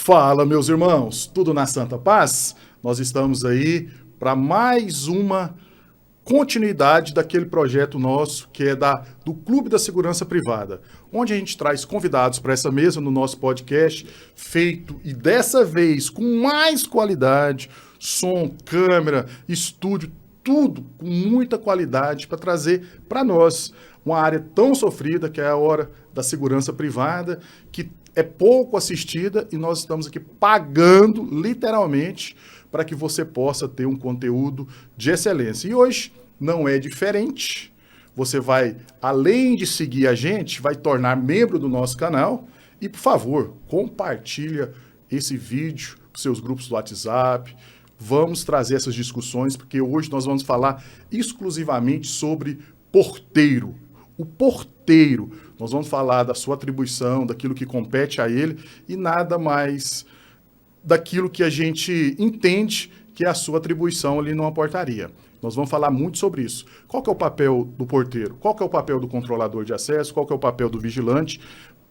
Fala, meus irmãos, tudo na Santa Paz? Nós estamos aí para mais uma continuidade daquele projeto nosso que é do Clube da Segurança Privada, onde a gente traz convidados para essa mesa no nosso podcast, feito e dessa vez com mais qualidade, som, câmera, estúdio, tudo com muita qualidade para trazer para nós uma área tão sofrida que é a hora da segurança privada, que é pouco assistida e nós estamos aqui pagando, literalmente, para que você possa ter um conteúdo de excelência. E hoje não é diferente. Você vai, além de seguir a gente, vai tornar membro do nosso canal e, por favor, compartilha esse vídeo para os seus grupos do WhatsApp. Vamos trazer essas discussões, porque hoje nós vamos falar exclusivamente sobre porteiro. O porteiro, nós vamos falar da sua atribuição, daquilo que compete a ele e nada mais daquilo que a gente entende que é a sua atribuição ali numa portaria. Nós vamos falar muito sobre isso. Qual que é o papel do porteiro? Qual que é o papel do controlador de acesso? Qual que é o papel do vigilante?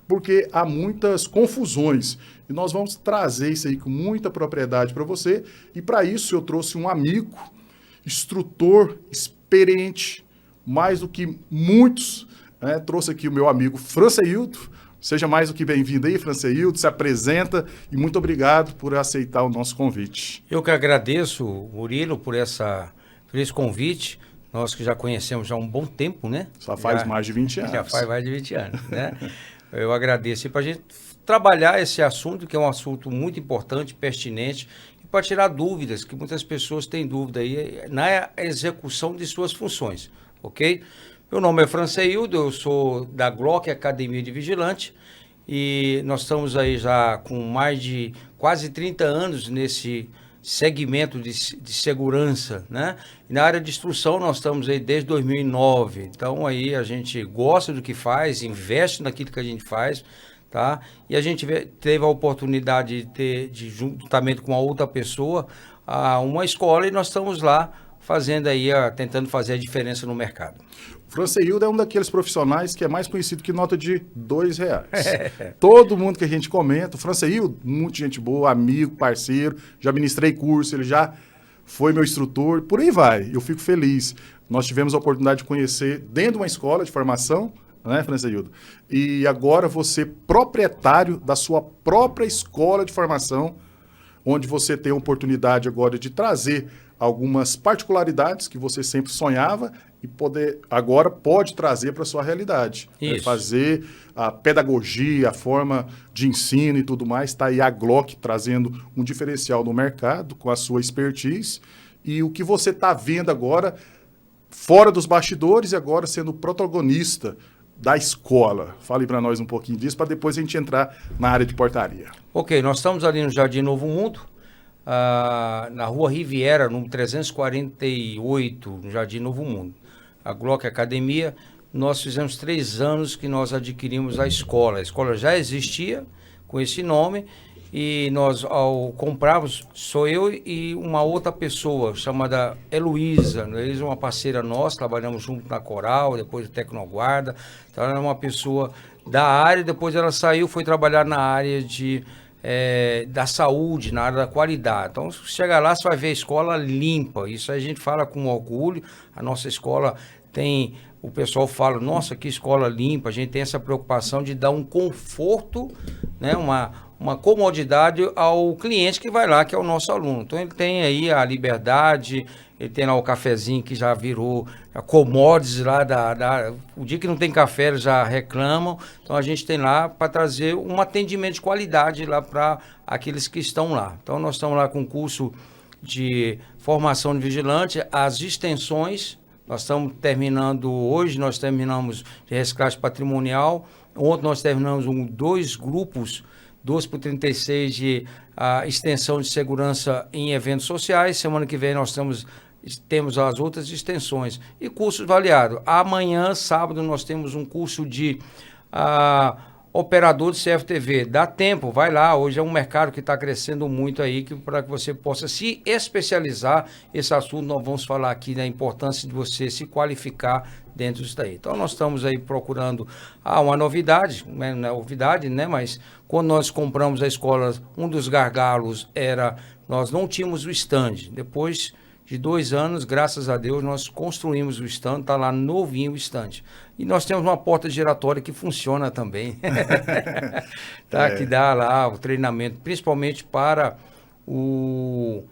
Porque há muitas confusões e nós vamos trazer isso aí com muita propriedade para você e para isso eu trouxe um amigo, instrutor, experiente, mais do que muitos, né? Trouxe aqui o meu amigo Franceildo. Seja mais do que bem-vindo aí, Franceildo, se apresenta e muito obrigado por aceitar o nosso convite. Eu que agradeço, Murilo, por esse convite. Nós que já conhecemos já há um bom tempo, né? Já faz mais de 20 anos. Já faz mais de 20 anos, né? Eu agradeço. E para a gente trabalhar esse assunto, que é um assunto muito importante, pertinente, e para tirar dúvidas, que muitas pessoas têm dúvida aí na execução de suas funções, ok? Meu nome é Franceildo, eu sou da Glock Academia de Vigilante e nós estamos aí já com mais de quase 30 anos nesse segmento de segurança, né? E na área de instrução nós estamos aí desde 2009, então aí a gente gosta do que faz, investe naquilo que a gente faz, tá? E a gente teve a oportunidade de ter, juntamente com a outra pessoa, uma escola e nós estamos lá fazendo aí, tentando fazer a diferença no mercado. O Franceildo é um daqueles profissionais que é mais conhecido que nota de R$2. Todo mundo que a gente comenta, o Franceildo, muita gente boa, amigo, parceiro, já ministrei curso, ele já foi meu instrutor, por aí vai, eu fico feliz. Nós tivemos a oportunidade de conhecer dentro de uma escola de formação, né, Franceildo? E agora você proprietário da sua própria escola de formação, onde você tem a oportunidade agora de trazer algumas particularidades que você sempre sonhava e agora pode trazer para a sua realidade. Né? Fazer a pedagogia, a forma de ensino e tudo mais. Está aí a Glock trazendo um diferencial no mercado com a sua expertise. E o que você está vendo agora, fora dos bastidores e agora sendo protagonista da escola. Fale para nós um pouquinho disso, para depois a gente entrar na área de portaria. Ok, nós estamos ali no Jardim Novo Mundo, na Rua Riviera, número 348, no Jardim Novo Mundo. A Glock Academia, nós fizemos 3 anos que nós adquirimos a escola. A escola já existia com esse nome e nós, ao comprarmos, sou eu e uma outra pessoa chamada Heloísa. Heloísa é uma parceira nossa, trabalhamos junto na Coral, depois do Tecnoguarda. Então, ela era uma pessoa da área, depois ela saiu, foi trabalhar na área da saúde, na área da qualidade. Então, se chegar lá, você vai ver a escola limpa. Isso a gente fala com orgulho. A nossa escola tem... O pessoal fala, nossa, que escola limpa. A gente tem essa preocupação de dar um conforto, né, uma comodidade ao cliente que vai lá, que é o nosso aluno. Então, ele tem aí a liberdade, ele tem lá o cafezinho que já virou a commodities lá o dia que não tem café, eles já reclamam. Então, a gente tem lá para trazer um atendimento de qualidade lá para aqueles que estão lá. Então, nós estamos lá com um curso de formação de vigilante, as extensões. Nós estamos terminando, hoje nós terminamos de reciclagem patrimonial, ontem nós terminamos 2 grupos, 12/36 de extensão de segurança em eventos sociais, semana que vem nós temos as outras extensões e cursos variados. Amanhã, sábado, nós temos um curso de operador de CFTV. Dá tempo, vai lá. Hoje é um mercado que está crescendo muito aí, para que você possa se especializar. Esse assunto nós vamos falar aqui da importância de você se qualificar dentro disso daí. Então nós estamos aí procurando uma novidade, não é novidade, né? Mas quando nós compramos a escola, um dos gargalos era nós não tínhamos o stand. Depois de 2 anos, graças a Deus, nós construímos o stand, está lá novinho o stand. E nós temos uma porta giratória que funciona também, tá? Que dá lá o treinamento, principalmente para o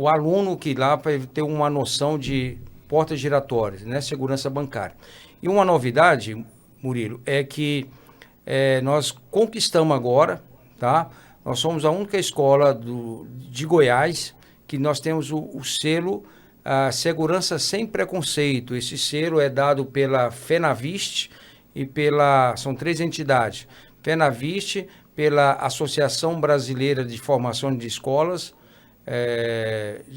aluno que lá para ter uma noção de portas giratórias, né? Segurança bancária. E uma novidade, Murilo, é que nós conquistamos agora, tá? Nós somos a única escola de Goiás que nós temos o selo Segurança Sem Preconceito. Esse selo é dado pela FENAVIST e são 3 entidades. FENAVIST, pela Associação Brasileira de Formação de Escolas,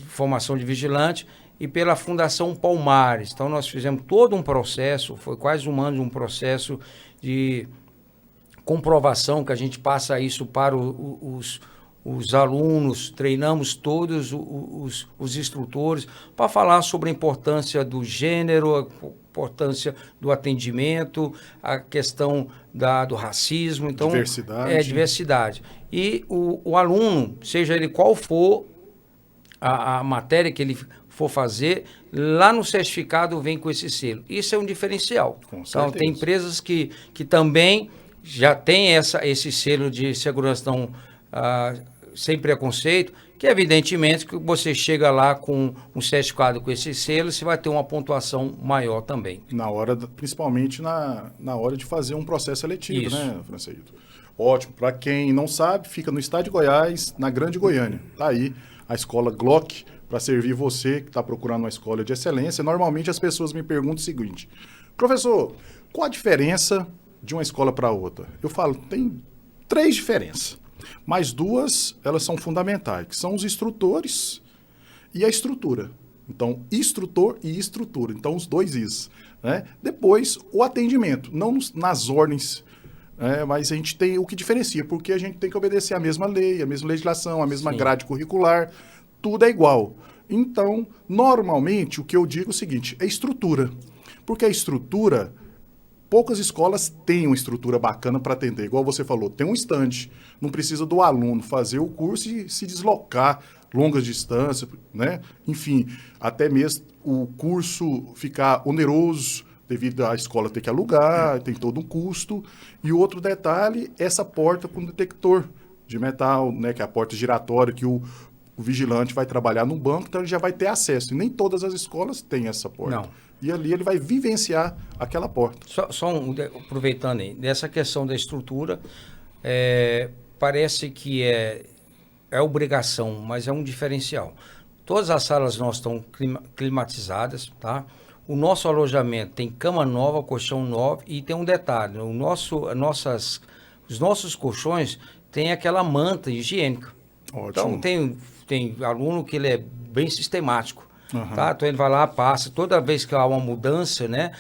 Formação de Vigilante, e pela Fundação Palmares. Então nós fizemos todo um processo, foi quase um ano de um processo de comprovação, que a gente passa isso para os alunos, treinamos todos os instrutores para falar sobre a importância do gênero, a importância do atendimento, a questão do racismo. Então, diversidade. E o aluno, seja ele qual for a matéria que ele for fazer, lá no certificado vem com esse selo. Isso é um diferencial. Então, tem empresas que também já têm esse selo de segurança sem preconceito, que evidentemente que você chega lá com um certificado com esse selo, você vai ter uma pontuação maior também. Principalmente na hora de fazer um processo seletivo, isso, né, Francisco? Ótimo. Para quem não sabe, fica no estado de Goiás, na Grande Goiânia. Está aí a escola Glock, para servir você que está procurando uma escola de excelência. Normalmente as pessoas me perguntam o seguinte: professor, qual a diferença de uma escola para outra? Eu falo, tem 3 diferenças, mas 2 elas são fundamentais, que são os instrutores e a estrutura. Então, instrutor e estrutura, então os 2 Is, né? Depois, o atendimento, não nas ordens, mas a gente tem o que diferencia, porque a gente tem que obedecer a mesma lei, a mesma legislação, a mesma grade curricular, tudo é igual. Então, normalmente, o que eu digo é o seguinte, é estrutura. Porque a estrutura, poucas escolas têm uma estrutura bacana para atender. Igual você falou, tem um stand, não precisa do aluno fazer o curso e se deslocar longas distâncias, né? Enfim, até mesmo o curso ficar oneroso, devido à escola ter que alugar, tem todo um custo. E o outro detalhe, essa porta com detector de metal, né, que é a porta giratória, que o vigilante vai trabalhar no banco, então ele já vai ter acesso. E nem todas as escolas têm essa porta. Não. E ali ele vai vivenciar aquela porta. Aproveitando aí, dessa questão da estrutura, parece que é obrigação, mas é um diferencial. Todas as salas nossas estão climatizadas, tá? O nosso alojamento tem cama nova, colchão novo, e tem um detalhe, os nossos colchões têm aquela manta higiênica. Ótimo. Então tem aluno que ele é bem sistemático. Uhum. Tá? Então ele vai lá, passa, toda vez que há uma mudança, né?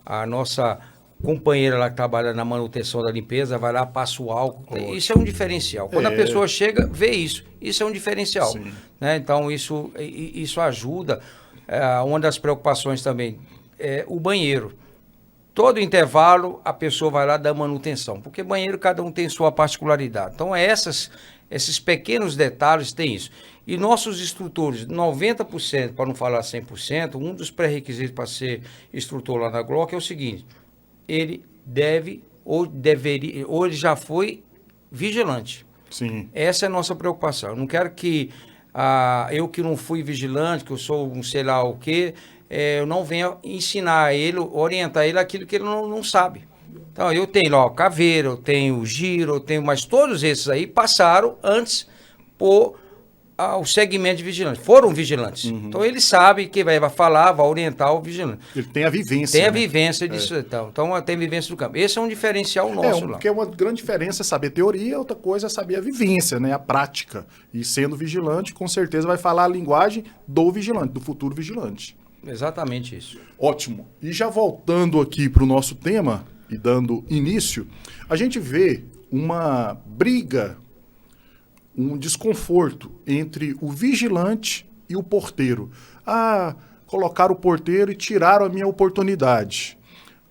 A nossa companheira lá que trabalha na manutenção da limpeza vai lá, passa o álcool. Ótimo. Isso é um diferencial. Quando a pessoa chega, vê isso. Isso é um diferencial. Né? Então isso ajuda. Uma das preocupações também é o banheiro. Todo intervalo a pessoa vai lá dar manutenção, porque banheiro cada um tem sua particularidade. Então esses pequenos detalhes têm isso. E nossos instrutores, 90%, para não falar 100%, um dos pré-requisitos para ser instrutor lá na Glock é o seguinte: ele deve ou deveria, ou ele já foi vigilante. Sim. Essa é a nossa preocupação. Eu não quero que eu que não fui vigilante, que eu sou um sei lá o quê, eu não venha ensinar ele, orientar ele aquilo que ele não sabe. Então, eu tenho lá o Caveira, eu tenho o Giro, mas todos esses aí passaram antes por o segmento de vigilante. Foram vigilantes. Uhum. Então, ele sabe que vai falar, vai orientar o vigilante. Ele tem a vivência. Tem a vivência disso. Então, tem a vivência do campo. Esse é um diferencial nosso lá. Porque uma grande diferença é saber teoria, outra coisa é saber a vivência, né? A prática. E sendo vigilante, com certeza vai falar a linguagem do vigilante, do futuro vigilante. Exatamente isso. Ótimo. E já voltando aqui para o nosso tema, e dando início, a gente vê uma briga, um desconforto entre o vigilante e o porteiro. Ah, colocaram o porteiro e tiraram a minha oportunidade.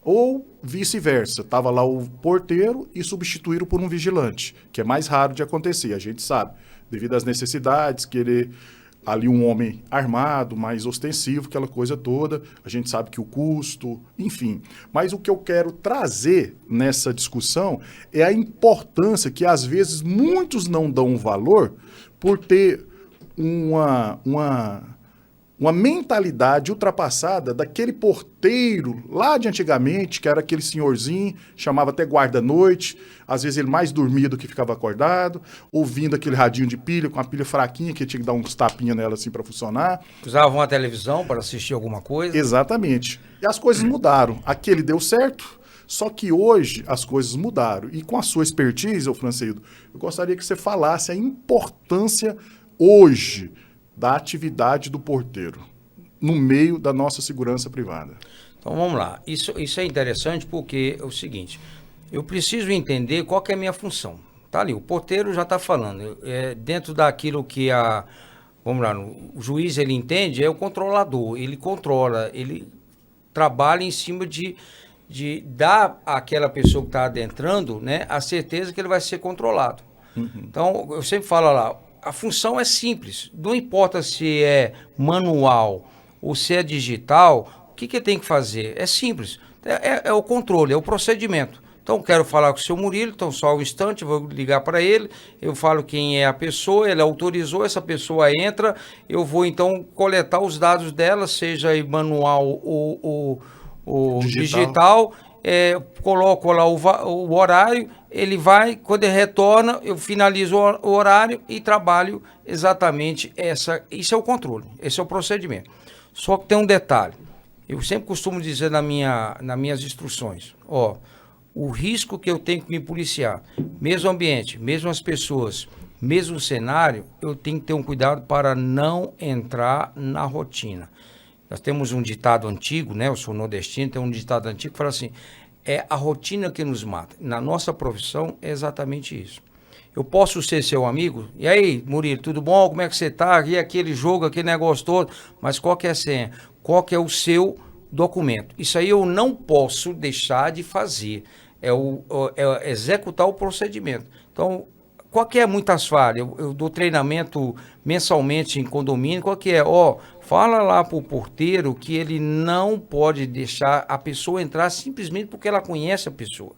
Ou vice-versa, estava lá o porteiro e substituíram por um vigilante, que é mais raro de acontecer, a gente sabe, devido às necessidades, querer ali um homem armado, mais ostensivo, aquela coisa toda, a gente sabe que o custo, enfim. Mas o que eu quero trazer nessa discussão é a importância que às vezes muitos não dão valor por ter uma mentalidade ultrapassada daquele porteiro lá de antigamente, que era aquele senhorzinho, chamava até guarda-noite, às vezes ele mais dormia do que ficava acordado, ouvindo aquele radinho de pilha, com a pilha fraquinha, que tinha que dar uns tapinhas nela assim para funcionar. Usava uma televisão para assistir alguma coisa. Exatamente. E as coisas mudaram. Aquele deu certo, só que hoje as coisas mudaram. E com a sua expertise, ô Franceildo, eu gostaria que você falasse a importância hoje da atividade do porteiro no meio da nossa segurança privada. Então vamos lá. Isso é interessante porque é o seguinte, eu preciso entender qual que é a minha função. Tá ali, o porteiro já está falando. Dentro daquilo que vamos lá, o juiz ele entende, é o controlador. Ele controla, ele trabalha em cima de dar àquela pessoa que está adentrando, né, a certeza que ele vai ser controlado. Uhum. Então, eu sempre falo lá, a função é simples, não importa se é manual ou se é digital, o que ele tem que fazer? É simples, é o controle, é o procedimento. Então, quero falar com o seu Murilo, então só um instante, eu vou ligar para ele, eu falo quem é a pessoa, ele autorizou, essa pessoa entra, eu vou então coletar os dados dela, seja manual ou digital, coloco lá o horário, ele vai, quando ele retorna, eu finalizo o horário e trabalho exatamente isso é o controle, esse é o procedimento. Só que tem um detalhe, eu sempre costumo dizer nas minhas instruções, o risco que eu tenho que me policiar, mesmo ambiente, mesmo as pessoas, mesmo cenário, eu tenho que ter um cuidado para não entrar na rotina. Nós temos um ditado antigo, né? Eu sou nordestino, tem um ditado antigo que fala assim, é a rotina que nos mata. Na nossa profissão é exatamente isso. Eu posso ser seu amigo? E aí, Murilo, tudo bom? Como é que você está? E aquele jogo, aquele negócio todo? Mas qual que é a senha? Qual que é o seu documento? Isso aí eu não posso deixar de fazer. É executar o procedimento. Então, qual que é muitas falhas? Eu dou treinamento mensalmente em condomínio, qual que é? Fala lá para o porteiro que ele não pode deixar a pessoa entrar simplesmente porque ela conhece a pessoa.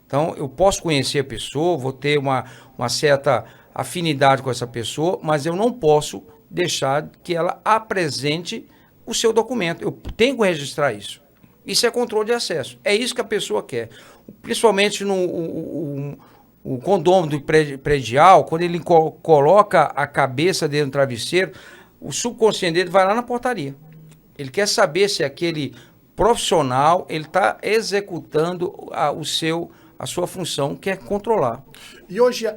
Então, eu posso conhecer a pessoa, vou ter uma certa afinidade com essa pessoa, mas eu não posso deixar que ela apresente o seu documento. Eu tenho que registrar isso. Isso é controle de acesso. É isso que a pessoa quer. Principalmente o condômino predial, quando ele coloca a cabeça dentro do travesseiro, o subconsciente dele vai lá na portaria. Ele quer saber se aquele profissional ele está executando a sua função, que é controlar. E hoje,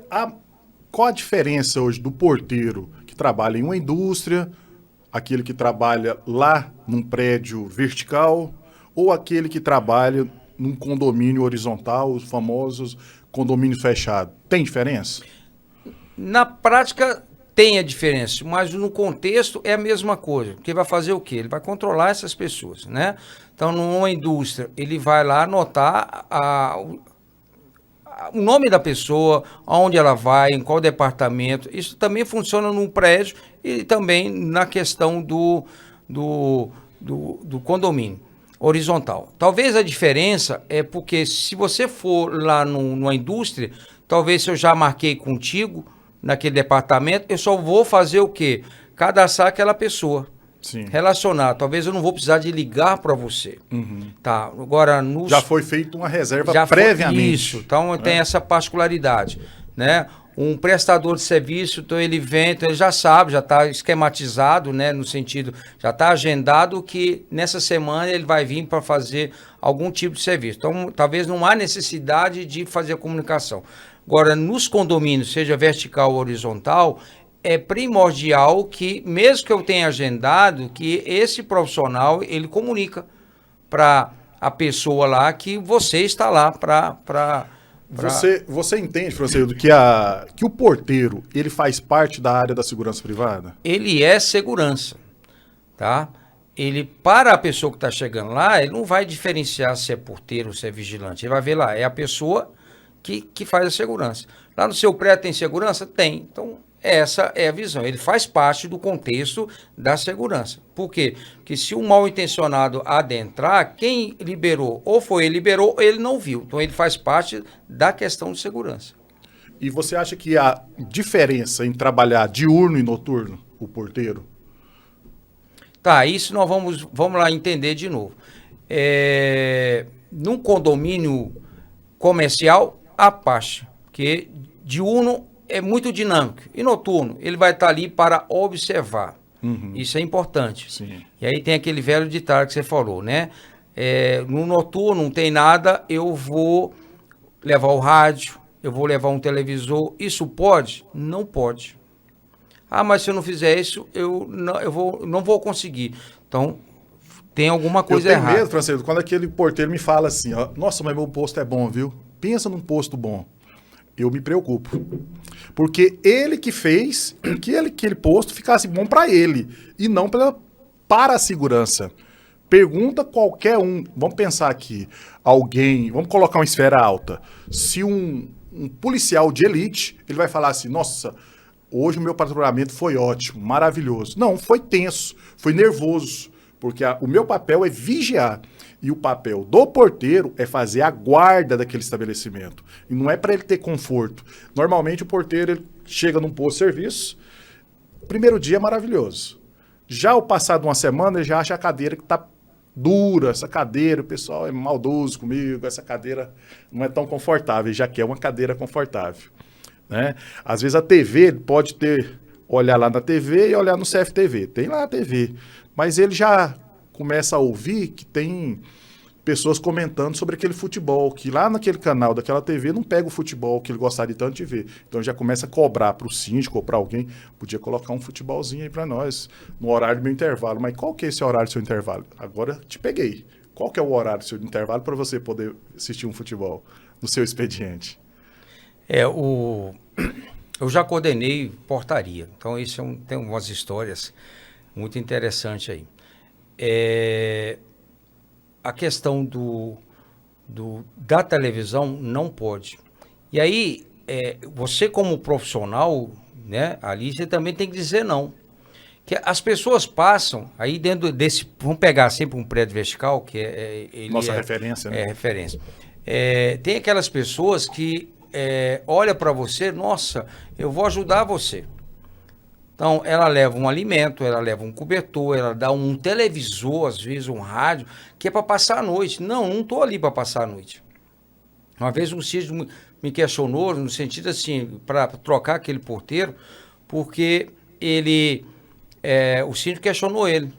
qual a diferença hoje do porteiro que trabalha em uma indústria, aquele que trabalha lá num prédio vertical, ou aquele que trabalha num condomínio horizontal, os famosos condomínios fechados? Tem diferença? Na prática tem a diferença, mas no contexto é a mesma coisa. Porque vai fazer o quê? Ele vai controlar essas pessoas, né? Então, numa indústria, ele vai lá anotar o nome da pessoa, aonde ela vai, em qual departamento. Isso também funciona no prédio e também na questão do condomínio horizontal. Talvez a diferença é porque se você for lá numa indústria, talvez se eu já marquei contigo naquele departamento, eu só vou fazer o quê? Cadastrar aquela pessoa. Sim. Relacionar. Talvez eu não vou precisar de ligar para você. Uhum. Tá. Agora, já foi feita uma reserva previamente. Isso. Então tem essa particularidade, né? Um prestador de serviço, então ele vem, então ele já sabe, já está esquematizado, né, no sentido, já está agendado que nessa semana ele vai vir para fazer algum tipo de serviço. Então, talvez não há necessidade de fazer a comunicação. Agora, nos condomínios, seja vertical ou horizontal, é primordial que, mesmo que eu tenha agendado, que esse profissional, ele comunica para a pessoa lá que você está lá para... Você entende, Francisco, que o porteiro, ele faz parte da área da segurança privada? Ele é segurança, tá? Ele, para a pessoa que está chegando lá, ele não vai diferenciar se é porteiro ou se é vigilante. Ele vai ver lá, é a pessoa que faz a segurança. Lá no seu prédio tem segurança? Tem. Então, essa é a visão. Ele faz parte do contexto da segurança. Por quê? Porque se um mal-intencionado adentrar, quem liberou, ou foi ele liberou, ou ele não viu. Então, ele faz parte da questão de segurança. E você acha que há diferença em trabalhar diurno e noturno, o porteiro? Tá, isso nós vamos lá entender de novo. Num condomínio comercial, a parte, porque diurno é muito dinâmico. E noturno, ele vai estar ali para observar. Uhum. Isso é importante. Sim. E aí tem aquele velho ditado que você falou, né? No noturno não tem nada, eu vou levar o rádio, eu vou levar um televisor. Isso pode? Não pode. Ah, mas se eu não fizer isso, eu não vou conseguir. Então, tem alguma coisa errada. Eu tenho medo, Francisco, quando aquele porteiro me fala assim, ó, nossa, mas meu posto é bom, viu? Pensa num posto bom. Eu me preocupo. Porque ele que fez que aquele posto ficasse bom para ele e não para a segurança. Pergunta qualquer um. Vamos pensar aqui. Vamos colocar uma esfera alta. Se um policial de elite, ele vai falar assim, nossa, hoje o meu patrulhamento foi ótimo, maravilhoso. Não, foi tenso, foi nervoso. Porque o meu papel é vigiar. E o papel do porteiro é fazer a guarda daquele estabelecimento. E não é para ele ter conforto. Normalmente o porteiro ele chega num posto de serviço, primeiro dia é maravilhoso. Já ao passar de uma semana, ele já acha a cadeira que está dura, essa cadeira, o pessoal é maldoso comigo, essa cadeira não é tão confortável, ele já quer uma cadeira confortável. Né? Às vezes a TV pode olhar lá na TV e olhar no CFTV. Tem lá a TV. Mas ele já começa a ouvir que tem pessoas comentando sobre aquele futebol, que lá naquele canal daquela TV não pega o futebol que ele gostaria tanto de ver. Então já começa a cobrar para o síndico ou para alguém, podia colocar um futebolzinho aí para nós, no horário do meu intervalo. Mas qual que é esse horário do seu intervalo? Agora te peguei. Qual que é o horário do seu intervalo para você poder assistir um futebol no seu expediente? Eu já coordenei portaria, então isso tem umas histórias muito interessantes aí. A questão da televisão não pode. E aí, você como profissional, né, ali você também tem que dizer não. Que as pessoas passam, aí dentro desse, vamos pegar sempre um prédio vertical, que nossa referência, né? É referência. Tem aquelas pessoas que olha para você, nossa, eu vou ajudar você. Então, ela leva um alimento, ela leva um cobertor, ela dá um televisor, às vezes um rádio, que é para passar a noite. Não estou ali para passar a noite. Uma vez um síndico me questionou, no sentido assim, para trocar aquele porteiro, porque o síndico questionou ele.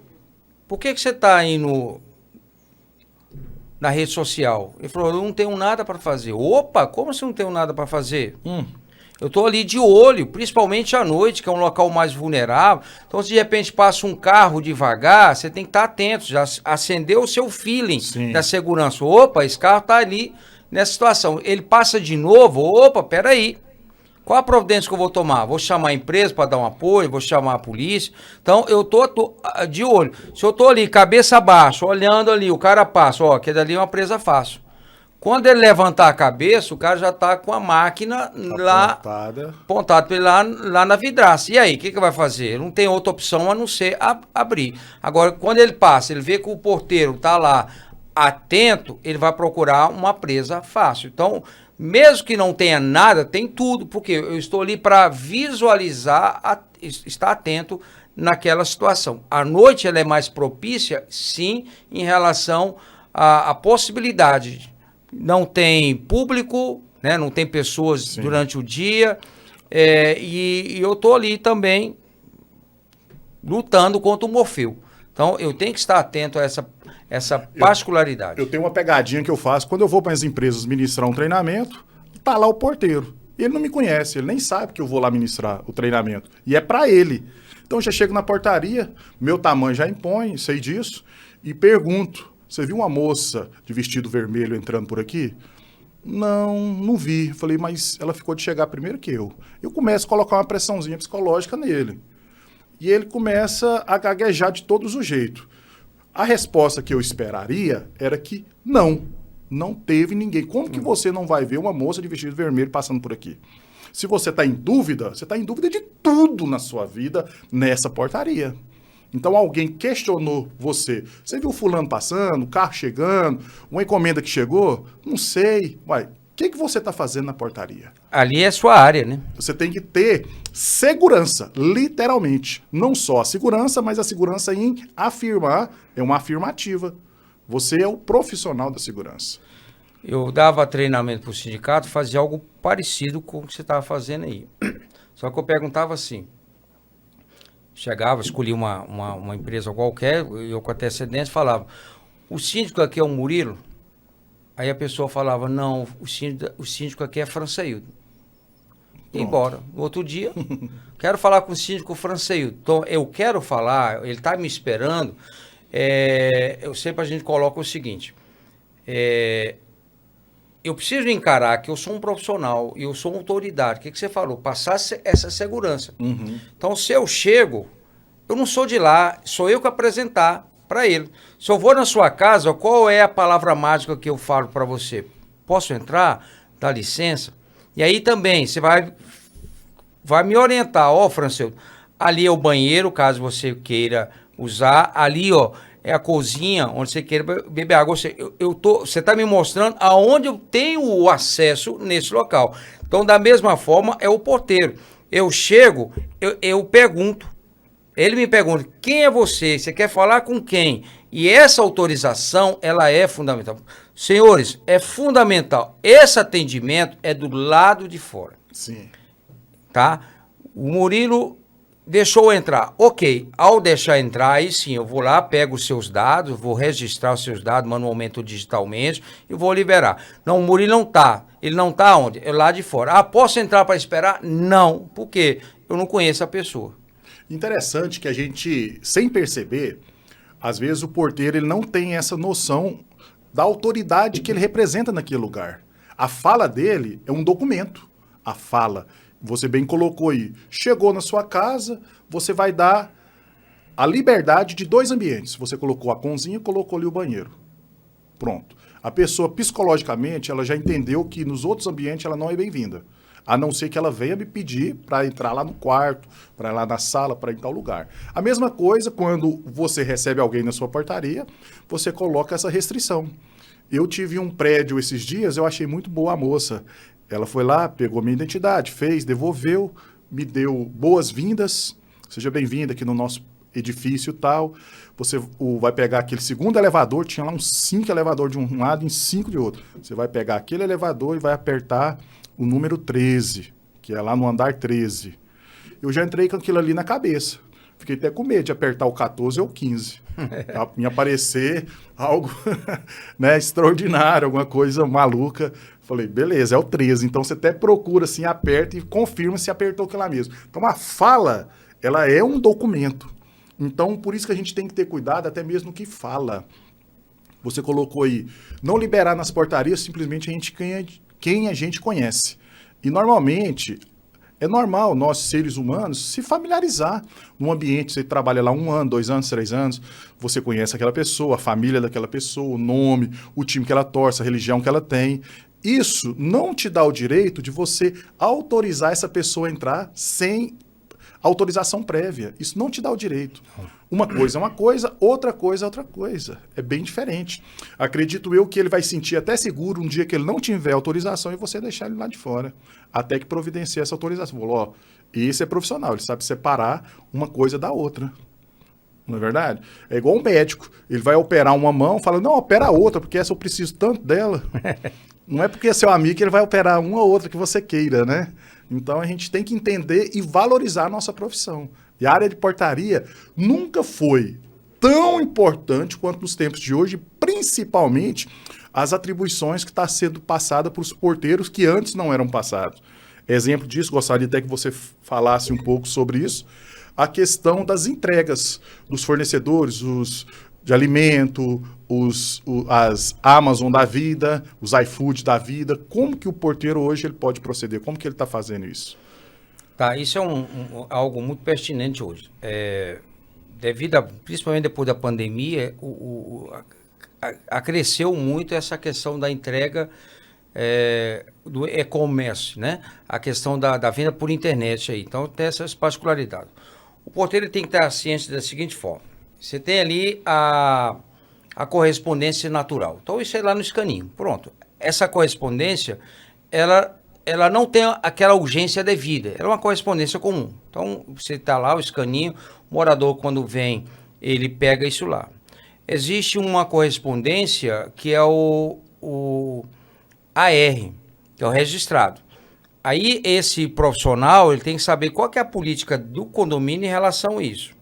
Por que você está aí na rede social? Ele falou, eu não tenho nada para fazer. Opa, como você não tem nada para fazer? Eu estou ali de olho, principalmente à noite, que é um local mais vulnerável. Então, se de repente passa um carro devagar, você tem que estar atento, já acender o seu feeling da segurança. Opa, esse carro está ali nessa situação. Ele passa de novo, opa, peraí. Qual a providência que eu vou tomar? Vou chamar a empresa para dar um apoio, vou chamar a polícia. Então, eu tô de olho. Se eu estou ali, cabeça baixa, olhando ali, o cara passa, que dali é uma presa fácil. Quando ele levantar a cabeça, o cara já está com a máquina apontada para ele lá na vidraça. E aí, o que vai fazer? Ele não tem outra opção a não ser abrir. Agora, quando ele passa, ele vê que o porteiro está lá atento, ele vai procurar uma presa fácil. Então, mesmo que não tenha nada, tem tudo, porque eu estou ali para visualizar, estar atento naquela situação. A noite ela é mais propícia, sim, em relação à possibilidade. Não tem público, né? Não tem pessoas durante o dia, e eu estou ali também lutando contra o Morfeu. Então, eu tenho que estar atento a essa particularidade. Eu tenho uma pegadinha que eu faço. Quando eu vou para as empresas ministrar um treinamento, tá lá o porteiro. E ele não me conhece, ele nem sabe que eu vou lá ministrar o treinamento. E é para ele. Então, eu já chego na portaria, meu tamanho já impõe, sei disso, e pergunto. Você viu uma moça de vestido vermelho entrando por aqui? Não vi. Falei, mas ela ficou de chegar primeiro que eu. Eu começo a colocar uma pressãozinha psicológica nele. E ele começa a gaguejar de todos os jeitos. A resposta que eu esperaria era que não teve ninguém. Como que você não vai ver uma moça de vestido vermelho passando por aqui? Se você está em dúvida, você está em dúvida de tudo na sua vida nessa portaria. Então alguém questionou você. Você viu fulano passando, o carro chegando, uma encomenda que chegou? Não sei. Uai, o que você está fazendo na portaria? Ali é sua área, né? Você tem que ter segurança, literalmente. Não só a segurança, mas a segurança em afirmar, é uma afirmativa. Você é o profissional da segurança. Eu dava treinamento para o sindicato, fazia algo parecido com o que você estava fazendo aí. Só que eu perguntava assim, chegava, escolhia uma empresa qualquer, eu com antecedência falava, o síndico aqui é o Murilo? Aí a pessoa falava, não, o síndico aqui é Franceildo. E embora. No outro dia, quero falar com o síndico Franceildo. Então, eu quero falar, ele está me esperando, eu sempre a gente coloca o seguinte, eu preciso encarar que eu sou um profissional e eu sou uma autoridade. O que você falou? Passar essa segurança. Uhum. Então, se eu chego, eu não sou de lá, sou eu que apresentar para ele. Se eu vou na sua casa, qual é a palavra mágica que eu falo para você? Posso entrar? Dá licença? E aí também, você vai me orientar. Ó, Francisco, ali é o banheiro, caso você queira usar. Ali, ó, é a cozinha, onde você queira beber água. Você está me mostrando aonde eu tenho o acesso nesse local. Então, da mesma forma, é o porteiro. Eu chego, eu pergunto. Ele me pergunta, quem é você? Você quer falar com quem? E essa autorização, ela é fundamental. Senhores, é fundamental. Esse atendimento é do lado de fora. Sim. Tá? O Murilo deixou entrar. Ok, ao deixar entrar, aí sim, eu vou lá, pego os seus dados, vou registrar os seus dados manualmente ou digitalmente e vou liberar. Não, o Murilo não tá. Ele não tá onde? É lá de fora. Ah, posso entrar para esperar? Não. Por quê? Eu não conheço a pessoa. Interessante que a gente, sem perceber, às vezes o porteiro ele não tem essa noção da autoridade que ele representa naquele lugar. A fala dele é um documento. A fala, você bem colocou aí, chegou na sua casa, você vai dar a liberdade de 2 ambientes. Você colocou a cozinha, colocou ali o banheiro. Pronto. A pessoa, psicologicamente, ela já entendeu que nos outros ambientes ela não é bem-vinda. A não ser que ela venha me pedir para entrar lá no quarto, para ir lá na sala, para ir em tal lugar. A mesma coisa quando você recebe alguém na sua portaria, você coloca essa restrição. Eu tive um prédio esses dias, eu achei muito boa a moça. Ela foi lá, pegou minha identidade, fez, devolveu, me deu boas-vindas. Seja bem-vinda aqui no nosso edifício e tal. Você vai pegar aquele segundo elevador, tinha lá uns 5 elevadores de um lado e 5 de outro. Você vai pegar aquele elevador e vai apertar o número 13, que é lá no andar 13. Eu já entrei com aquilo ali na cabeça. Fiquei até com medo de apertar o 14 ou o 15. Me aparecer algo né, extraordinário, alguma coisa maluca. Falei, beleza, é o 13. Então você até procura, assim, aperta e confirma se apertou aquilo lá mesmo. Então a fala, ela é um documento. Então por isso que a gente tem que ter cuidado até mesmo no que fala. Você colocou aí, não liberar nas portarias simplesmente quem a gente conhece. E normalmente, é normal nós, seres humanos, se familiarizar num ambiente. Você trabalha lá 1 ano, 2 anos, 3 anos, você conhece aquela pessoa, a família daquela pessoa, o nome, o time que ela torce, a religião que ela tem. Isso não te dá o direito de você autorizar essa pessoa a entrar sem autorização prévia. Isso não te dá o direito. Uma coisa é uma coisa, outra coisa é outra coisa. É bem diferente. Acredito eu que ele vai sentir até seguro um dia que ele não tiver autorização e você deixar ele lá de fora. Até que providencie essa autorização. Falou, ó, esse é profissional, ele sabe separar uma coisa da outra. Não é verdade? É igual um médico. Ele vai operar uma mão, fala, não, opera a outra, porque essa eu preciso tanto dela. Não é porque é seu amigo que ele vai operar uma ou outra que você queira, né? Então a gente tem que entender e valorizar a nossa profissão. E a área de portaria nunca foi tão importante quanto nos tempos de hoje, principalmente as atribuições que estão sendo passadas para os porteiros que antes não eram passados. Exemplo disso, gostaria até que você falasse um pouco sobre isso, a questão das entregas dos fornecedores, de alimento, as Amazon da vida, os iFood da vida. Como que o porteiro hoje ele pode proceder? Como que ele está fazendo isso? Tá, isso é algo muito pertinente hoje. Principalmente depois da pandemia, cresceu muito essa questão da entrega do e-commerce, né? A questão da venda por internet aí. Então, tem essas particularidades. O porteiro tem que estar ciente da seguinte forma. Você tem ali a correspondência natural. Então, isso é lá no escaninho. Pronto. Essa correspondência, ela não tem aquela urgência devida. Ela é uma correspondência comum. Então, você está lá, o escaninho, o morador, quando vem, ele pega isso lá. Existe uma correspondência que é o AR, que é o registrado. Aí, esse profissional, ele tem que saber qual que é a política do condomínio em relação a isso.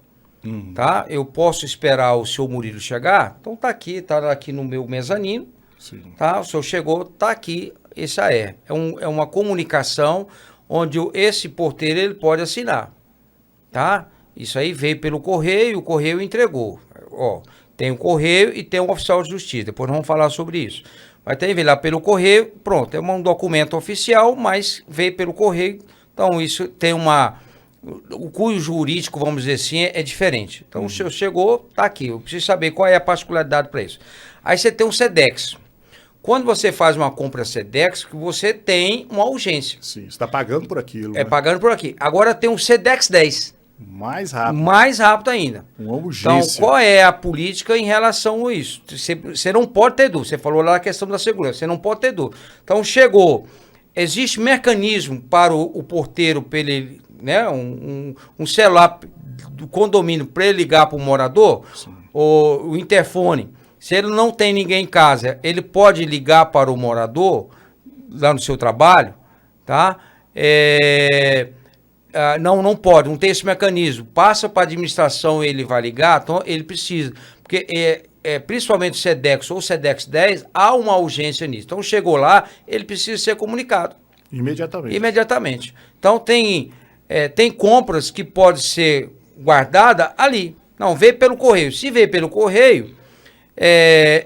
Tá? Eu posso esperar o seu Murilo chegar? Então, tá aqui no meu mezanino. Sim. Tá? O senhor chegou, tá aqui esse AR. É uma comunicação onde esse porteiro ele pode assinar. Tá? Isso aí veio pelo correio, o correio entregou. Ó, tem o correio e tem o oficial de justiça. Depois nós vamos falar sobre isso. Mas tem veio lá pelo correio, pronto, é um documento oficial, mas veio pelo correio. Então isso tem o cunho jurídico, vamos dizer assim, é diferente. Então o senhor chegou, tá aqui. Eu preciso saber qual é a particularidade para isso. Aí você tem um SEDEX. Quando você faz uma compra SEDEX, você tem uma urgência. Sim, você está pagando por aquilo. É, né? Pagando por aqui. Agora tem um SEDEX 10. Mais rápido. Mais rápido ainda. Uma urgência. Então, qual é a política em relação a isso? Você não pode ter dúvida. Você falou lá a questão da segurança. Você não pode ter dúvida. Então, chegou. Existe mecanismo para o porteiro, para ele, né, um celular do condomínio para ele ligar para o morador, o interfone. Se ele não tem ninguém em casa, ele pode ligar para o morador lá no seu trabalho, tá? Não pode, não tem esse mecanismo. Passa para a administração, ele vai ligar, então ele precisa. Porque principalmente o SEDEX ou o SEDEX 10, há uma urgência nisso. Então chegou lá, ele precisa ser comunicado. Imediatamente. Então tem compras que pode ser guardada ali. Não, veio pelo correio. Se veio pelo correio,